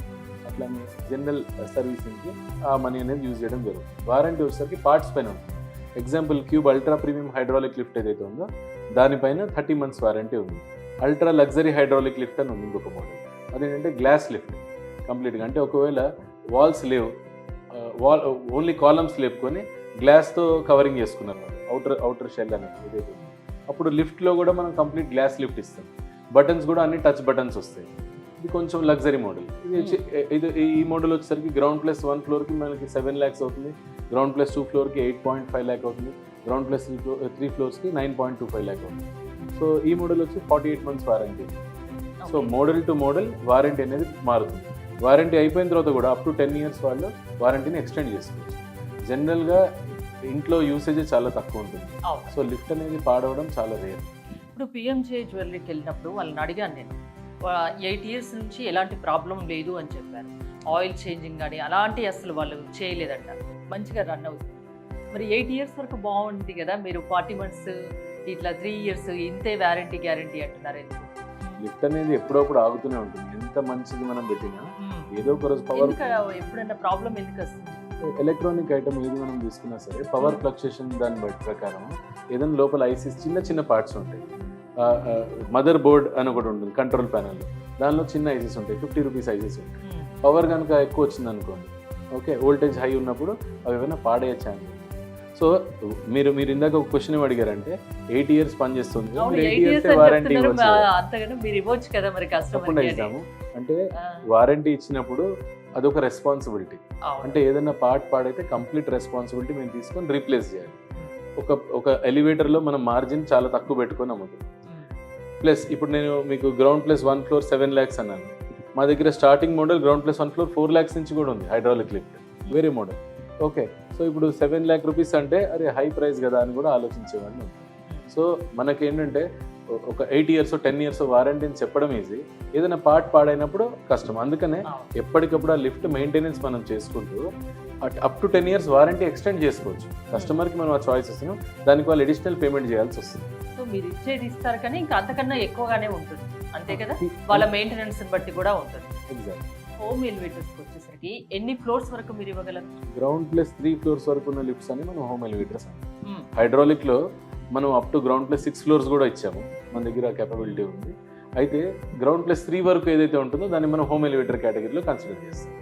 అట్లానే జనరల్ సర్వీసింగ్కి ఆ మనీ అనేది యూజ్ చేయడం జరుగుతుంది. వారంటీ వచ్చేసరికి పార్ట్స్ పైన ఉంటుంది. Example cube ultra premium hydraulic lift ఏదైతే ఉందో దానిపైన 30 months వారంటీ ఉంది. అల్ట్రా లగ్జరీ హైడ్రాలిక్ లిఫ్ట్ అని ఉంది ఇంకొక మోడల్. అదేంటంటే గ్లాస్ లిఫ్ట్ కంప్లీట్గా. అంటే ఒకవేళ వాల్స్ లేవు, ఓన్లీ కాలమ్స్ లేపుకొని గ్లాస్తో కవరింగ్ చేసుకున్నారు అవుటర్ షెల్ అనేది ఏదైతే, అప్పుడు లిఫ్ట్లో కూడా మనం కంప్లీట్ గ్లాస్ లిఫ్ట్ ఇస్తాం. బటన్స్ కూడా అన్ని టచ్ బటన్స్ వస్తాయి. ఇది కొంచెం లగ్జరీ మోడల్. ఇది ఈ మోడల్ వచ్చేసరికి GPR+1 ఫ్లోర్కి మనకి 7 lakhs అవుతుంది, GPR+2 ఫ్లోర్కి 8.5 lakh అవుతుంది, GPR+3 ఫ్లోర్స్కి 9.25 lakh అవుతుంది. సో ఈ మోడల్ వచ్చి 48 months warranty. So model to model warranty అనేది మారుతుంది. వారంటీ అయిపోయిన తర్వాత కూడా అప్ టు 10 years వాళ్ళు వారంటీని ఎక్స్టెండ్ చేసుకోవచ్చు. జనరల్గా ఇంట్లో యూసేజ్ చాలా తక్కువ ఉంటుంది. సో లిఫ్ట్ అనేది పాడవడం చాలా రేర్. ఇప్పుడు పిఎంజే జ్యువెలరీకి వెళ్ళినప్పుడు వాళ్ళని అడిగాను నేను, 8 years నుంచి ఎలాంటి ప్రాబ్లం లేదు అని చెప్పారు. ఆయిల్ చేంజింగ్ కానీ అలాంటి అసలు వాళ్ళు చేయలేదంట, మంచిగా రన్ అవుతుంది. మరి 8 years వరకు బాగుంది కదా, మీరు 40 months ఇట్లా 3 years ఇంతే వారంటీ గ్యారంటీ అంటున్నారు ఎందుకు? లిఫ్ట్ అనేది ఎప్పుడప్పుడు ఆగుతూనే ఉంటుంది. ఎంత మంచిది మనం పెట్టినా ఏదో ఒక రోజు పవర్, ఎప్పుడైనా ప్రాబ్లం ఎందుకు వస్తుంది? ఎలక్ట్రానిక్ ఐటమ్ ఏది మనం తీసుకున్నా సరే పవర్ ఫ్లక్చుయేషన్ దాన్ని బట్టి ప్రకారం ఏదైనా లోపల ఐసీస్ చిన్న పార్ట్స్ ఉంటాయి. మదర్ బోర్డ్ అని ఒకటి ఉంటుంది కంట్రోల్ ప్యానల్, దానిలో చిన్న ఐసీస్ ఉంటాయి, 50 rupees ఐసీస్ ఉంటాయి. పవర్ కనుక ఎక్కువ వచ్చింది అనుకోండి, ఓకే, వోల్టేజ్ హై ఉన్నప్పుడు అవి ఏమైనా పాడయ్యే ఛాన్స్. సో మీరు ఇందాక ఒక క్వశ్చన్ అడిగారంటే 8 years పనిచేస్తుంది, 8 years వారంటీ తప్పకుండా ఇస్తాము. అంటే వారంటీ ఇచ్చినప్పుడు అదొక రెస్పాన్సిబిలిటీ. అంటే ఏదైనా పార్ట్ పాడైతే కంప్లీట్ రెస్పాన్సిబిలిటీ మేము తీసుకొని రీప్లేస్ చేయాలి. ఒక ఎలివేటర్లో మనం మార్జిన్ చాలా తక్కువ పెట్టుకొని అమ్ముతాం. ప్లస్ ఇప్పుడు నేను మీకు GPR+1 ఫ్లోర్ 7 lakhs అన్నాను. మా దగ్గర starting model GPR+1 floor 4 lakhs నుంచి కూడా ఉంది హైడ్రాలిక్ లిఫ్ట్, వేరే మోడల్. ఓకే, సో ఇప్పుడు 7 lakh rupees అంటే అరే హై ప్రైస్ కదా అని కూడా ఆలోచించేవాడిని. సో మనకేంటంటే ఒక 8 years 10 years వారంటీని చెప్పడం ఈజీ, ఏదైనా పార్ట్ పాడైనప్పుడు కష్టం. అందుకనే ఎప్పటికప్పుడు ఆ లిఫ్ట్ మెయింటెనెన్స్ మనం చేసుకుంటూ up to 10 years warranty extend చేసుకోవచ్చు. కస్టమర్కి మనం ఆ చాయిస్ ఇస్తున్నాం, దానికి వాళ్ళు అడిషనల్ పేమెంట్ చేయాల్సి వస్తుంది. సో మీరు ఇచ్చేది ఇస్తారు కానీ ఇంకా అంతకన్నా ఎక్కువగానే ఉంటుంది అంతే కదా, వాళ్ళ మెయింటెనెన్స్ బట్టి కూడా ఉంటుంది. ఎగ్జాక్ట్. హోమ్ ఎలివేటర్స్కి వచ్చేసరికి ఎన్ని ఫ్లోర్స్ వరకు మీరు ఇవ్వగలరు? GPR+3 floors వరకు ఉన్న లిఫ్ట్స్ అని మనం హోమ్ ఎలివేటర్స్ అంటాం. హైడ్రాలిక్లో మనం అప్ టు GPR+6 floors కూడా ఇచ్చాము, మన దగ్గర కేపబిలిటీ ఉంది. అయితే GPR+3 వరకు ఏదైతే ఉంటుందో దాన్ని మనం హోమ్ ఎలివేటర్ కేటగిరీలో కన్సిడర్ చేస్తాం.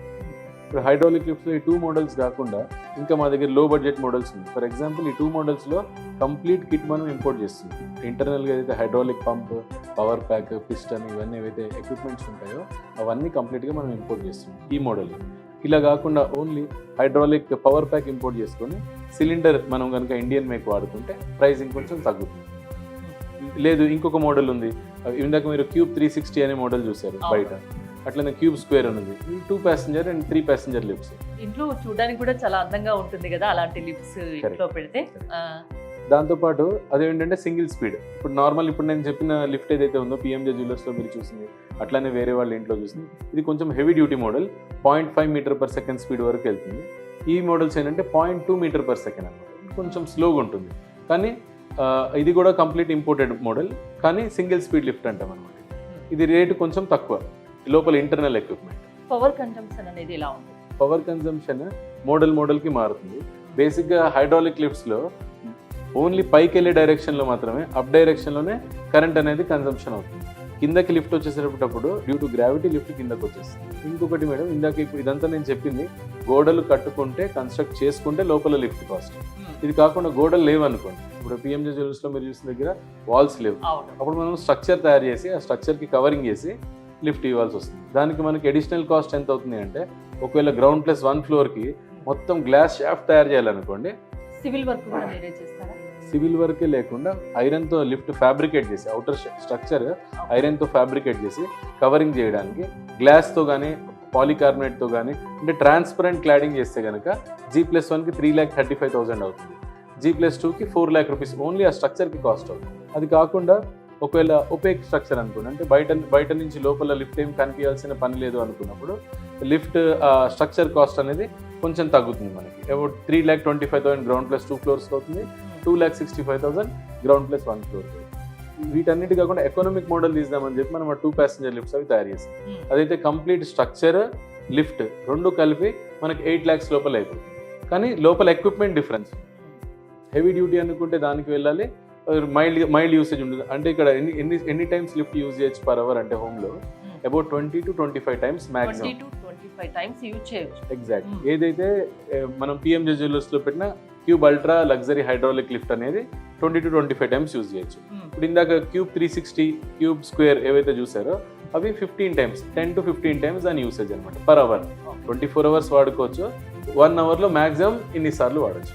ఇప్పుడు హైడ్రాలిక్ లిఫ్ట్స్లో ఈ 2 models కాకుండా ఇంకా మా దగ్గర లో బడ్జెట్ మోడల్స్ ఉన్నాయి. ఫర్ ఎగ్జాంపుల్ ఈ 2 modelsలో కంప్లీట్ కిట్ మనం ఇంపోర్ట్ చేస్తున్నాం. ఇంటర్నల్గా ఏదైతే hydraulic pump, power pack, piston ఇవన్నీ ఏవైతే ఎక్విప్మెంట్స్ ఉంటాయో అవన్నీ కంప్లీట్గా మనం ఇంపోర్ట్ చేస్తున్నాం ఈ మోడల్. ఇలా కాకుండా only hydraulic power pack import చేసుకొని సిలిండర్ మనం కనుక ఇండియన్ మేక్ వాడుకుంటే ప్రైస్ ఇంకొంచెం తగ్గుతుంది. లేదు ఇంకొక మోడల్ ఉంది, ఇందాక మీరు క్యూబ్ 360 అనే మోడల్ చూసారు బయట, అట్లనే క్యూబ్ స్క్వేర్ ఉంది, 2 passenger and 3 passenger లిఫ్ట్స్. ఇంట్లో చూడడానికి కూడా చాలా అందంగా ఉంటుంది కదా అలాంటి లిఫ్ట్స్ ఇంట్లో పెడితే. దాంతోపాటు అదేంటంటే సింగిల్ స్పీడ్. ఇప్పుడు నార్మల్ ఇప్పుడు నేను చెప్పిన లిఫ్ట్ ఏదైతే ఉందో పిఎంజే జ్యువెలర్స్లో మీరు చూసింది, అట్లానే వేరే వాళ్ళ ఇంట్లో చూసింది, ఇది కొంచెం heavy duty model, 0.5 meter/second speed వరకు వెళ్తుంది. ఈ మోడల్స్ ఏంటంటే 0.2 meter/second అనమాట, కొంచెం స్లోగా ఉంటుంది. కానీ ఇది కూడా కంప్లీట్ ఇంపోర్టెడ్ మోడల్, కానీ సింగిల్ స్పీడ్ లిఫ్ట్ అంటాం అనమాట. ఇది రేటు కొంచెం తక్కువ, లోపల ఇంటర్నల్ ఎక్విప్మెంట్. పవర్ కన్జంప్షన్ అనేది ఎలా ఉంటుంది? పవర్ కన్జంప్షన్ మోడల్కి మారుతుంది. బేసిక్గా హైడ్రాలిక్ లిఫ్ట్స్లో ఓన్లీ పైకి వెళ్ళే డైరెక్షన్లో మాత్రమే, అప్ డైరెక్షన్లోనే కరెంట్ అనేది కన్జంప్షన్ అవుతుంది. కిందకి లిఫ్ట్ వచ్చేసేటప్పుడు డ్యూ టు గ్రావిటీ లిఫ్ట్ కిందకి వచ్చేస్తుంది. ఇంకొకటి మేడం, ఇందాక ఇప్పుడు ఇదంతా నేను చెప్పింది గోడలు కట్టుకుంటే కన్స్ట్రక్ట్ చేసుకుంటే లోపల లిఫ్ట్ కాస్ట్. ఇది కాకుండా గోడలు లేవు అనుకోండి, ఇప్పుడు పిఎంజే జ్యువెలర్స్లో మీరు చూసిన దగ్గర వాల్స్ లేవు, అప్పుడు మనం స్ట్రక్చర్ తయారు చేసి ఆ స్ట్రక్చర్కి కవరింగ్ చేసి లిఫ్ట్ ఇవ్వాల్సి వస్తుంది. దానికి మనకి అడిషనల్ కాస్ట్ ఎంత అవుతుంది అంటే, ఒకవేళ GPR+1 ఫ్లోర్కి మొత్తం గ్లాస్ షాఫ్ట్ తయారు చేయాలనుకోండి సివిల్ వర్క్ కూడా మీరే చేస్తారా? సివిల్ వర్కే లేకుండా ఐరన్తో లిఫ్ట్ ఫ్యాబ్రికేట్ చేసి అవుటర్ స్ట్రక్చర్ ఐరన్తో ఫ్యాబ్రికేట్ చేసి కవరింగ్ చేయడానికి గ్లాస్తో కానీ పాలికార్బోనేట్తో కానీ అంటే ట్రాన్స్పరెంట్ క్లాడింగ్ చేస్తే కనుక G+1కి 3,35,000 అవుతుంది, G+2కి 4 lakh రూపీస్ ఓన్లీ ఆ స్ట్రక్చర్కి కాస్ట్ అవుతుంది. అది కాకుండా ఒకవేళ ఒపేక్ స్ట్రక్చర్ అనుకోండి, అంటే బయట నుంచి లోపల లిఫ్ట్ ఏం కనిపించాల్సిన పని లేదు అనుకున్నప్పుడు లిఫ్ట్ స్ట్రక్చర్ కాస్ట్ అనేది కొంచెం తగ్గుతుంది మనకి. అబౌట్ 3,25,000 గ్రౌండ్ ప్లస్ 2 floors అవుతుంది, 2,65,000 గ్రౌండ్ ప్లస్ 1 floor. వీటన్నిటి కాకుండా ఎకనామిక్ మోడల్ తీద్దామని చెప్పి మనం 2 passenger లిఫ్ట్స్ అవి తయారు చేస్తాం. అదైతే కంప్లీట్ స్ట్రక్చర్ లిఫ్ట్ రెండు కలిపి మనకి 8 lakhs లోపల అయిపోతుంది. కానీ లోపల ఎక్విప్మెంట్ డిఫరెన్స్, హెవీ డ్యూటీ అనుకుంటే దానికి వెళ్ళాలి, మైల్డ్ యూసేజ్ ఉంటుంది. అంటే ఇక్కడ ఎన్ని టైమ్స్ లిఫ్ట్ యూజ్ చేయొచ్చు పర్ అవర్ అంటే హోమ్లో about 20 to 25 times maximum. 20 to 25 times use చేయొచ్చు. ఎగ్జాక్ట్. ఏదైతే మనం PMJ జ్యువెలర్స్లో పెట్టిన cube ultra luxury hydraulic lift అనేది 20 to 25 times యూజ్ చేయొచ్చు. ఇప్పుడు ఇందాక క్యూబ్ 360 క్యూబ్ స్క్వేర్ ఏవైతే చూసారో అవి 15 times, 10 to 15 times దాని యూసేజ్ అనమాట పర్ అవర్. 24 hours వాడుకోవచ్చు, 1 hourలో మ్యాక్సిమం ఇన్నిసార్లు వాడచ్చు,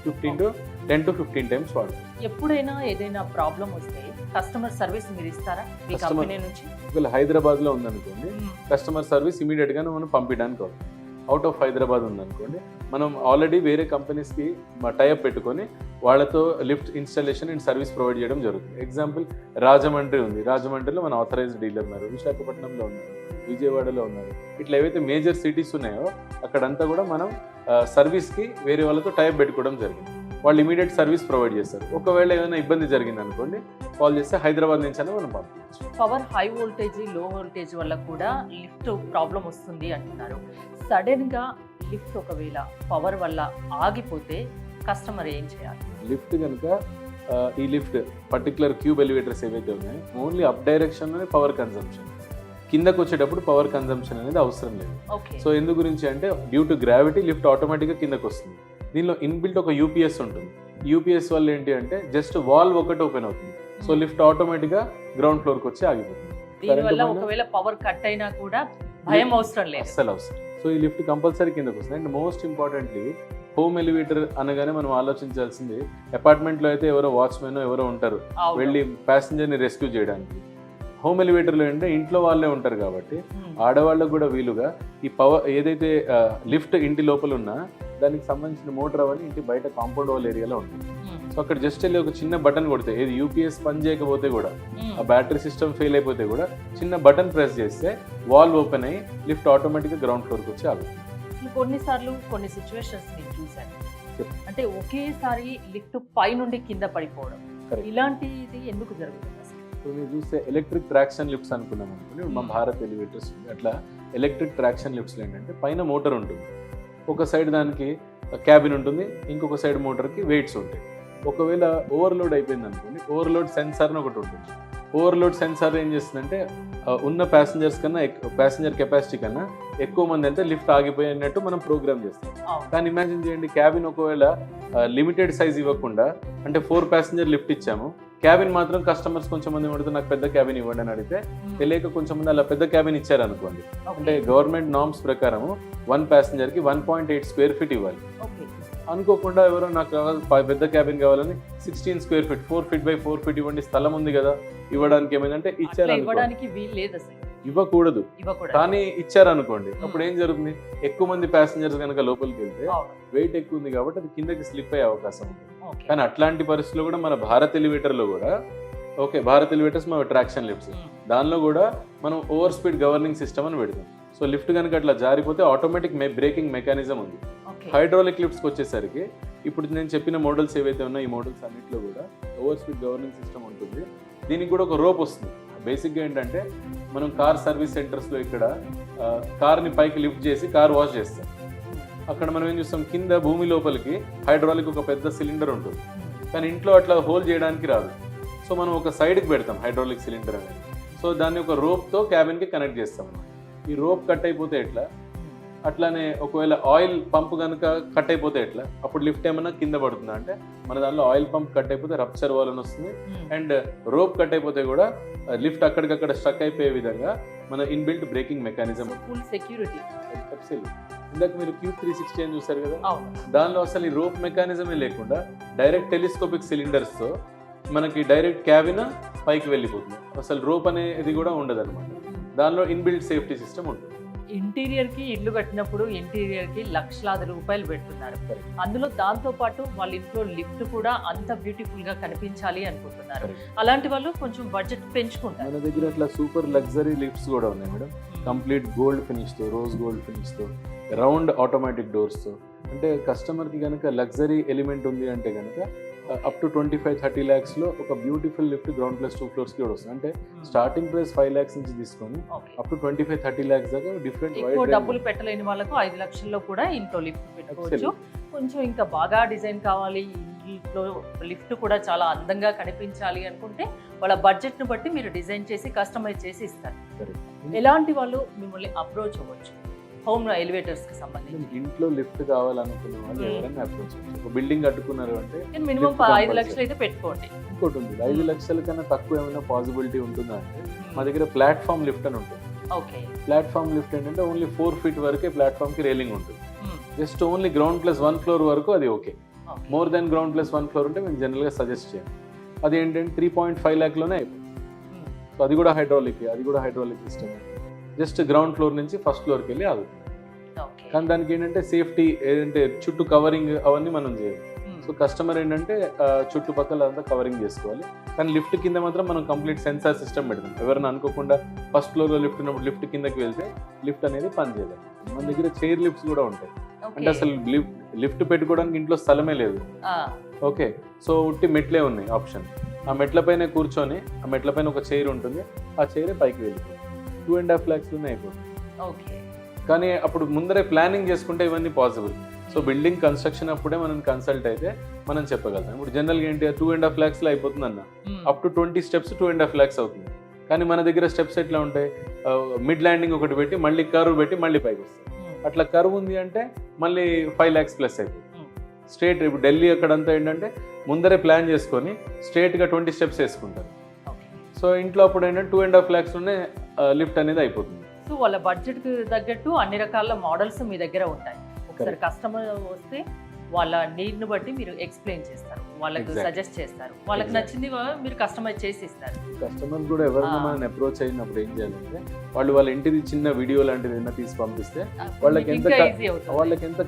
10 to 15 times వాడచ్చు. ఎప్పుడైనా ఏదైనా ప్రాబ్లం వస్తే కస్టమర్ సర్వీస్ మీరు ఇస్తారా మీ కంపెనీ నుంచి? ఒకవేళ హైదరాబాద్లో ఉందనుకోండి, కస్టమర్ సర్వీస్ ఇమీడియట్గా మనం పంపించడానికి అవుతుంది. అవుట్ ఆఫ్ హైదరాబాద్ ఉందనుకోండి, మనం ఆల్రెడీ వేరే కంపెనీస్కి టైఅప్ పెట్టుకొని వాళ్ళతో lift installation and service provide చేయడం జరుగుతుంది. ఎగ్జాంపుల్ రాజమండ్రి ఉంది, రాజమండ్రిలో మన ఆథరైజ్డ్ డీలర్ ఉన్నారు, విశాఖపట్నంలో ఉన్నారు, విజయవాడలో ఉన్నారు. ఇట్లా ఏవైతే మేజర్ సిటీస్ ఉన్నాయో అక్కడంతా కూడా మనం సర్వీస్కి వేరే వాళ్ళతో టైఅప్ పెట్టుకోవడం జరిగింది. వాళ్ళు ఇమీడియట్ సర్వీస్ ప్రొవైడ్ చేస్తారు. ఒకవేళ ఏదైనా ఇబ్బంది జరిగింది అనుకోండి, కాల్ చేస్తే హైదరాబాద్ నుంచి అయినా మనం పంపించవచ్చు. పవర్ హై వోల్టేజ్ లో వోల్టేజ్ వల్ల కూడా లిఫ్ట్ ప్రాబ్లం వస్తుంది అంటున్నారు. సడన్గా లిఫ్ట్ ఒకవేళ పవర్ వల్ల ఆగిపోతే కస్టమర్ ఏం చేయాలి? లిఫ్ట్ కనుక ఈ లిఫ్ట్ పర్టికులర్ క్యూబ్ ఎలివేటర్స్ ఏవైతే ఉన్నాయో ఓన్లీ అప్ డైరెక్షన్లోనే పవర్ కన్సంప్షన్, కిందకు వచ్చేటప్పుడు పవర్ కన్సంప్షన్ అనేది అవసరం లేదు. సో ఎందు గురించి అంటే డ్యూ టు గ్రావిటీ లిఫ్ట్ ఆటోమేటిక్గా కిందకు వస్తుంది. దీనిలో ఇన్బిల్ట్ ఒక యూపీఎస్ ఉంటుంది. యూపీఎస్ వల్ల ఏంటి అంటే జస్ట్ వాల్వ్ ఒకటి ఓపెన్ అవుతుంది, సో లిఫ్ట్ ఆటోమేటిక్గా గ్రౌండ్ ఫ్లోర్కి వచ్చి ఆగిపోతుంది. దీనివల్ల ఒకవేళ పవర్ కట్ అయినా కూడా భయం అవసరం లేదు, అస్సలు అవసరం. సో ఈ లిఫ్ట్ కంపల్సరీ కిందకు వస్తుంది. And most importantly home elevator అనగానే మనం ఆలోచించాల్సింది, అపార్ట్మెంట్లో అయితే ఎవరో వాచ్మెన్ ఎవరో ఉంటారు వెళ్ళి ప్యాసింజర్ని రెస్క్యూ చేయడానికి. హోమ్ ఎలివేటర్లో అంటే ఇంట్లో వాళ్ళే ఉంటారు కాబట్టి ఆడవాళ్ళకు కూడా వీలుగా ఈ పవర్ ఏదైతే లిఫ్ట్ ఇంటి లోపల ఉన్నా దానికి సంబంధించిన మోటార్ అవన్నీ ఇంటి బయట కాంపౌండ్ వాల్ ఏరియాలో ఉంటుంది. సో అక్కడ జస్ట్ వెళ్ళి ఒక చిన్న బటన్ కొడితే, ఏది యూపీఎస్ పని చేయకపోతే కూడా, ఆ బ్యాటరీ సిస్టమ్ ఫెయిల్ అయిపోతే కూడా చిన్న బటన్ ప్రెస్ చేస్తే వాల్వ్ ఓపెన్ అయ్యి లిఫ్ట్ ఆటోమేటిక్గా గ్రౌండ్ ఫ్లోర్కి వచ్చి ఆగుతుంది. కొన్నిసార్లు కొన్ని సిచ్యువేషన్స్ నేను చూశాను, అంటే ఒకేసారి లిఫ్ట్ పై నుండి కింద పడిపోవడం, ఇలాంటిది ఎందుకు జరుగుతుంది? మీరు చూస్తే ఎలక్ట్రిక్ ట్రాక్షన్ లిఫ్ట్స్ అనుకున్నాం అనుకోండి, మా భారత్ ఎలివేటర్స్ ఉంది. అట్లా ఎలక్ట్రిక్ ట్రాక్షన్ లిఫ్ట్స్లో ఏంటంటే పైన మోటార్ ఉంటుంది, ఒక సైడ్ దానికి క్యాబిన్ ఉంటుంది, ఇంకొక సైడ్ మోటార్కి వెయిట్స్ ఉంటాయి. ఒకవేళ ఓవర్లోడ్ అయిపోయింది అనుకోండి, ఓవర్లోడ్ సెన్సార్ అని ఒకటి ఉంటుంది. ఓవర్లోడ్ సెన్సార్ ఏం చేస్తుందంటే ఉన్న ప్యాసింజర్స్ కన్నా ప్యాసింజర్ కెపాసిటీ కన్నా ఎక్కువ మంది వెళ్తే లిఫ్ట్ ఆగిపోయినట్టు మనం ప్రోగ్రామ్ చేస్తాం. కానీ ఇమాజిన్ చేయండి, క్యాబిన్ ఒకవేళ లిమిటెడ్ సైజ్ ఇవ్వకుండా, అంటే 4 passenger లిఫ్ట్ ఇచ్చాము, క్యాబిన్ మాత్రం కస్టమర్స్ కొంచెం మంది పడితే నాకు పెద్ద క్యాబిన్ ఇవ్వండి అని అడిగితే తెలియక కొంచెం మంది అలా పెద్ద క్యాబిన్ ఇచ్చారనుకోండి, అంటే గవర్నమెంట్ నార్మ్స్ ప్రకారం 1 passengerకి 1.8 square feet ఇవ్వాలి. అనుకోకుండా ఎవరో నాకు పెద్ద క్యాబిన్ కావాలని 16 square feet 4 feet by 4 feet ఇవ్వండి, స్థలం ఉంది కదా ఇవ్వడానికి, ఏమైందంటే ఇవ్వకూడదు కానీ ఇచ్చారనుకోండి, అప్పుడు ఏం జరుగుతుంది, ఎక్కువ మంది ప్యాసింజర్స్ కనుక లోపలికి వెళ్తే వెయిట్ ఎక్కువ ఉంది కాబట్టి అది కిందకి స్లిప్ అయ్యే అవకాశం ఉంది. కానీ అట్లాంటి పరిస్థితుల్లో కూడా మన భారత్ ఎలివేటర్లో కూడా భారత్ ఎలివేటర్స్ మన ట్రాక్షన్ లిఫ్ట్స్, దానిలో కూడా మనం ఓవర్ స్పీడ్ గవర్నింగ్ సిస్టమ్ అని పెడతాం. సో లిఫ్ట్ కనుక అట్లా జారిపోతే ఆటోమేటిక్ బ్రేకింగ్ మెకానిజం ఉంది. హైడ్రాలిక్ లిఫ్ట్స్కి వచ్చేసరికి ఇప్పుడు నేను చెప్పిన మోడల్స్ ఏవైతే ఉన్నాయో ఈ మోడల్స్ అన్నింటిలో కూడా ఓవర్ స్పీడ్ గవర్నింగ్ సిస్టమ్ ఉంటుంది. దీనికి కూడా ఒక రోప్ వస్తుంది. బేసిక్గా ఏంటంటే మనం కార్ సర్వీస్ సెంటర్స్లో ఇక్కడ కార్ని పైకి లిఫ్ట్ చేసి కార్ వాష్ చేస్తాం. అక్కడ మనం ఏం చూస్తాం, కింద భూమి లోపలికి హైడ్రాలిక్ ఒక పెద్ద సిలిండర్ ఉంటుంది, కానీ ఇంట్లో అట్లా హోల్ చేయడానికి రాదు. సో మనం ఒక సైడ్కి పెడతాం హైడ్రాలిక్ సిలిండర్ అనేది. సో దాన్ని ఒక రోప్తో క్యాబిన్కి కనెక్ట్ చేస్తాం. ఈ రోప్ కట్ అయిపోతే ఎట్లా, అట్లానే ఒకవేళ ఆయిల్ పంప్ కనుక కట్ అయిపోతే ఎట్లా, అప్పుడు లిఫ్ట్ ఏమన్నా కింద పడుతుందా అంటే మన దానిలో ఆయిల్ పంప్ కట్ అయిపోతే రప్చర్ వాలని వస్తుంది. అండ్ రోప్ కట్ అయిపోతే కూడా లిఫ్ట్ అక్కడికక్కడ స్ట్రక్ అయిపోయే విధంగా మన inbuilt breaking mechanism, full security. ఇందాక మీరు క్యూబ్ 360 అని చూసారు కదా, అవును. దానిలో అసలు ఈ రోప్ మెకానిజమే లేకుండా డైరెక్ట్ టెలిస్కోపిక్ సిలిండర్స్తో మనకి డైరెక్ట్ క్యాబిన్ పైకి వెళ్ళిపోతుంది. అసలు రోప్ అనేది కూడా ఉండదు అనమాట. దానిలో ఇన్బిల్ట్ సేఫ్టీ సిస్టమ్ ఉంటుంది. ఇంటీరియర్ కి ఇల్లు కట్టినప్పుడు ఇంటీరియర్ కి లక్షలాది రూపాయలు పెడుతున్నారు. అందులో దాంతో పాటు వాళ్ళ ఇంట్లో లిఫ్ట్ కూడా అంత బ్యూటిఫుల్ గా కనిపించాలి అనుకుంటున్నారు. అలాంటి వాళ్ళు కొంచెం బడ్జెట్ పెంచుకుంటారు. మన దగ్గర అట్లా సూపర్ లగ్జరీ లిఫ్ట్స్ కూడా ఉన్నాయి మేడం. కంప్లీట్ గోల్డ్ ఫినిష్తో, రోజ్ గోల్డ్ ఫినిష్తో, రౌండ్ ఆటోమేటిక్ డోర్స్తో. అంటే కస్టమర్కి కనుక లగ్జరీ ఎలిమెంట్ ఉంది అంటే కనుక అప్ టు 25-30 lakhsలో ఒక beautiful lift ground plus 2 floors కూడా వస్తుంది. అంటే స్టార్టింగ్ ప్రైస్ 5 lakhs నుంచి తీసుకొని అప్ టు 25-30 lakhs దాకా డిఫరెంట్ ఎక్కువ డబ్బులు పెట్టలేని వాళ్ళకు 5 లక్షల్లో కూడా ఇంట్లో లిఫ్ట్ పెట్టుకోవచ్చు. కొంచెం ఇంకా బాగా డిజైన్ కావాలి, ఇంట్లో లిఫ్ట్ కూడా చాలా అందంగా కనిపించాలి అనుకుంటే వాళ్ళ బడ్జెట్ను బట్టి మీరు డిజైన్ చేసి కస్టమైజ్ చేసి ఇస్తారు. ఎలాంటి వాళ్ళు మిమ్మల్ని అప్రోచ్ అవ్వచ్చు హోమ్ ఎలివేటర్స్ కి సంబంధించి? ఇంట్లో లిఫ్ట్ కావాలనుకున్న వాళ్ళు ఎవరైనా అప్రోచ్ అవ్వచ్చు. ఒక బిల్డింగ్ కట్టుకున్నారు అంటే మినిమం 5 లక్షలు అయితే పెట్టుకోండి. ఇంకోటి ఉంది, 5 లక్షల కన్నా తక్కువ ఏమైనా పాసిబిలిటీ ఉంటుందా అంటే మా దగ్గర ప్లాట్ఫామ్ లిఫ్ట్ అని ఉంటుంది. ఓకే. ప్లాట్ఫామ్ లిఫ్ట్ ఏంటంటే ఓన్లీ 4 feet వరకే ప్లాట్ఫామ్ కి రైలింగ్ ఉంటుంది. Just only ground plus 1 floor వరకు అది okay. More than ground plus 1 floor ఉంటే మేము జనరల్గా సజెస్ట్ చేయాలి. అది ఏంటంటే 3.5 lakhలోనే అయిపోతుంది. సో అది కూడా hydraulic system. Just ground floor నుంచి ఫస్ట్ ఫ్లోర్కి వెళ్ళి ఆగుతుంది. కానీ దానికి ఏంటంటే సేఫ్టీ ఏంటంటే చుట్టూ కవరింగ్ అవన్నీ మనం చేయాలి. సో కస్టమర్ ఏంటంటే చుట్టుపక్కల అంతా కవరింగ్ చేసుకోవాలి. కానీ లిఫ్ట్ కింద మాత్రం మనం కంప్లీట్ సెన్సార్ సిస్టమ్ పెడతాం. ఎవరైనా అనుకోకుండా ఫస్ట్ ఫ్లోర్లో లిఫ్ట్ ఉన్నప్పుడు లిఫ్ట్ కిందకి వెళ్తే లిఫ్ట్ అనేది పని చేయలేదు. మన దగ్గర చైర్ లిఫ్ట్స్ కూడా ఉంటాయి. అంటే అసలు లిఫ్ట్ పెట్టుకోవడానికి ఇంట్లో స్థలమే లేదు. ఓకే. సో ఉట్టి మెట్లే ఉన్నాయి ఆప్షన్. ఆ మెట్లపైన కూర్చొని ఆ మెట్లపైన ఒక చైర్ ఉంటుంది. ఆ చైరే పైకి వెళ్ళిపోతుంది. 2.5 lakhsలోనే అయిపోతుంది. కానీ అప్పుడు ముందరే ప్లానింగ్ చేసుకుంటే ఇవన్నీ పాసిబుల్. సో బిల్డింగ్ కన్స్ట్రక్షన్ అప్పుడే మనం కన్సల్ట్ అయితే మనం చెప్పగలుగుతాం. ఇప్పుడు జనరల్గా ఏంటి 2.5 lakhsలో అయిపోతుంది అన్న, అప్ టు 20 steps 2.5 lakhs అవుతుంది. కానీ మన దగ్గర స్టెప్స్ ఎట్లా ఉంటాయి, మిడ్ ల్యాండింగ్ ఒకటి పెట్టి మళ్ళీ కర్వ్ పెట్టి మళ్ళీ పైకి వస్తుంది. అట్లా కర్వ్ ఉంది అంటే మళ్ళీ 5 lakhs ప్లస్ అయిపోతుంది. స్ట్రేట్ ఇప్పుడు ఢిల్లీ అక్కడంతా ఏంటంటే ముందరే ప్లాన్ చేసుకొని స్ట్రేట్గా 20 steps వేసుకుంటారు. సో ఇంట్లో అప్పుడు ఏంటంటే 2.5 lakhsలోనే లిఫ్ట్ అనేది అయిపోతుంది. సో వాళ్ళ బడ్జెట్ కి తగ్గట్టు అన్ని రకాల మోడల్స్ మీ దగ్గర ఉంటాయి. ఒకసారి కస్టమర్ వస్తే వాళ్ళ నీడ్ ని బట్టి మీరు ఎక్స్ప్లెయిన్ చేస్తారు, వాళ్ళకి సజెస్ట్ చేస్తారు, వాళ్ళకి నచ్చింది మీరు కస్టమైజ్ చేసి ఇస్తారు. కస్టమర్ కూడా ఎవరైనా మనం అప్రోచ్ అయినప్పుడు ఏం చేయాలంటే వాళ్ళ ఇంటిది చిన్న వీడియో లాంటిది ఏమైనా తీసి పంపిస్తే వాళ్ళకి ఎంత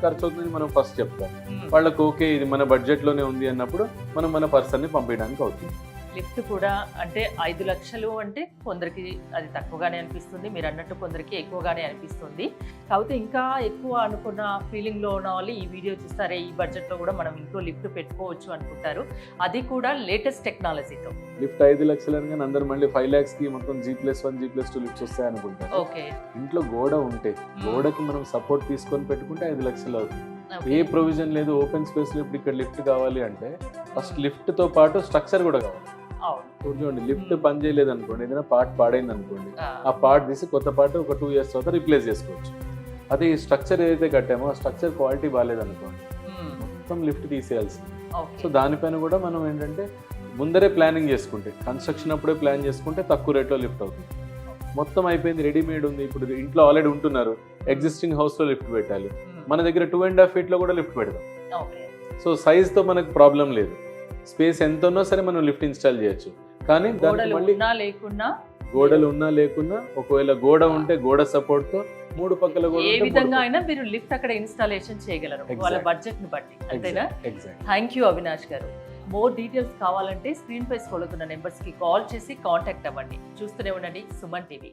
ఖర్చు అవుతుంది మనం ఫస్ట్ చెప్తాం. వాళ్ళకి ఓకే ఇది మన బడ్జెట్ లోనే ఉంది అన్నప్పుడు మనం మన పర్సన్ ని పంపించడానికి అవుతుంది. లిఫ్ట్ కూడా అంటే 5 లక్షలు అంటే కొందరికి అది తక్కువగానే అనిపిస్తుంది, మీరు అన్నట్టు కొందరికి ఎక్కువగానే అనిపిస్తుంది. కాకపోతే ఇంకా ఎక్కువ అనుకున్న ఫీలింగ్లో ఉన్న వాళ్ళు ఈ వీడియో చూస్తారే ఈ బడ్జెట్లో కూడా మనం ఇంట్లో లిఫ్ట్ పెట్టుకోవచ్చు అనుకుంటారు. అది కూడా లేటెస్ట్ టెక్నాలజీతో. లిఫ్ట్ 5 లక్షలు అనగానే అందరు మళ్ళీ 5 lakhsకి మొత్తం G+1 G+2 లిఫ్ట్స్ వస్తాయి అనుకుంటారు. ఓకే. ఇంట్లో గోడ ఉంటే గోడకి మనం సపోర్ట్ తీసుకొని పెట్టుకుంటే 5 లక్షలు అవుతుంది. ఏ ప్రొవిజన్ లేదు, ఓపెన్ స్పేస్ లో ఇప్పుడు ఇక్కడ లిఫ్ట్ కావాలి అంటే ఫస్ట్ లిఫ్ట్ తో పాటు స్ట్రక్చర్ కూడా కావాలి. చూడండి, లిఫ్ట్ పని చేయలేదు అనుకోండి, ఏదైనా పార్ట్ పాడైంది అనుకోండి, ఆ పార్ట్ తీసి కొత్త పార్ట్ ఒక 2 years తర్వాత రీప్లేస్ చేసుకోవచ్చు. అదే ఈ స్ట్రక్చర్ ఏదైతే కట్టామో ఆ స్ట్రక్చర్ క్వాలిటీ బాగాలేదు అనుకోండి, మొత్తం లిఫ్ట్ తీసేయాల్సింది. సో దానిపైన కూడా మనం ఏంటంటే ముందరే ప్లానింగ్ చేసుకుంటే, కన్స్ట్రక్షన్ అప్పుడే ప్లాన్ చేసుకుంటే తక్కువ రేట్లో లిఫ్ట్ అవుతుంది. మొత్తం అయిపోయింది, రెడీమేడ్ ఉంది, ఇప్పుడు ఇంట్లో ఆల్రెడీ ఉంటున్నారు, ఎగ్జిస్టింగ్ హౌస్లో లిఫ్ట్ పెట్టాలి, మన దగ్గర 2.5 feet లో కూడా లిఫ్ట్ పెడదాం. సో సైజ్తో మనకు ప్రాబ్లం లేదు, స్పేస్ ఎంత ఉన్నా సరే మనం లిఫ్ట్ ఇన్స్టాల్ చేయొచ్చు. కానీ గోడలు ఉన్నా లేకున్నా ఒకవేళ గోడ ఉంటే గోడ సపోర్ట్ తో 3 పక్కల కూడా ఏ విధంగా అయినా మీరు లిఫ్ట్ అక్కడ ఇన్స్టాలేషన్ చేయగలరు వాళ్ళ బడ్జెట్ ని బట్టి, అంతేనా? థ్యాంక్ యూ అవినాష్ గారు. మోర్ డీటెయిల్స్ కావాలంటే స్క్రీన్ పై స్క్రోల్ అవుతున్న నెంబర్స్ కి కాల్ చేసి కాంటాక్ట్ అవ్వండి. చూస్తూనే ఉండండి సుమన్ టీవీ.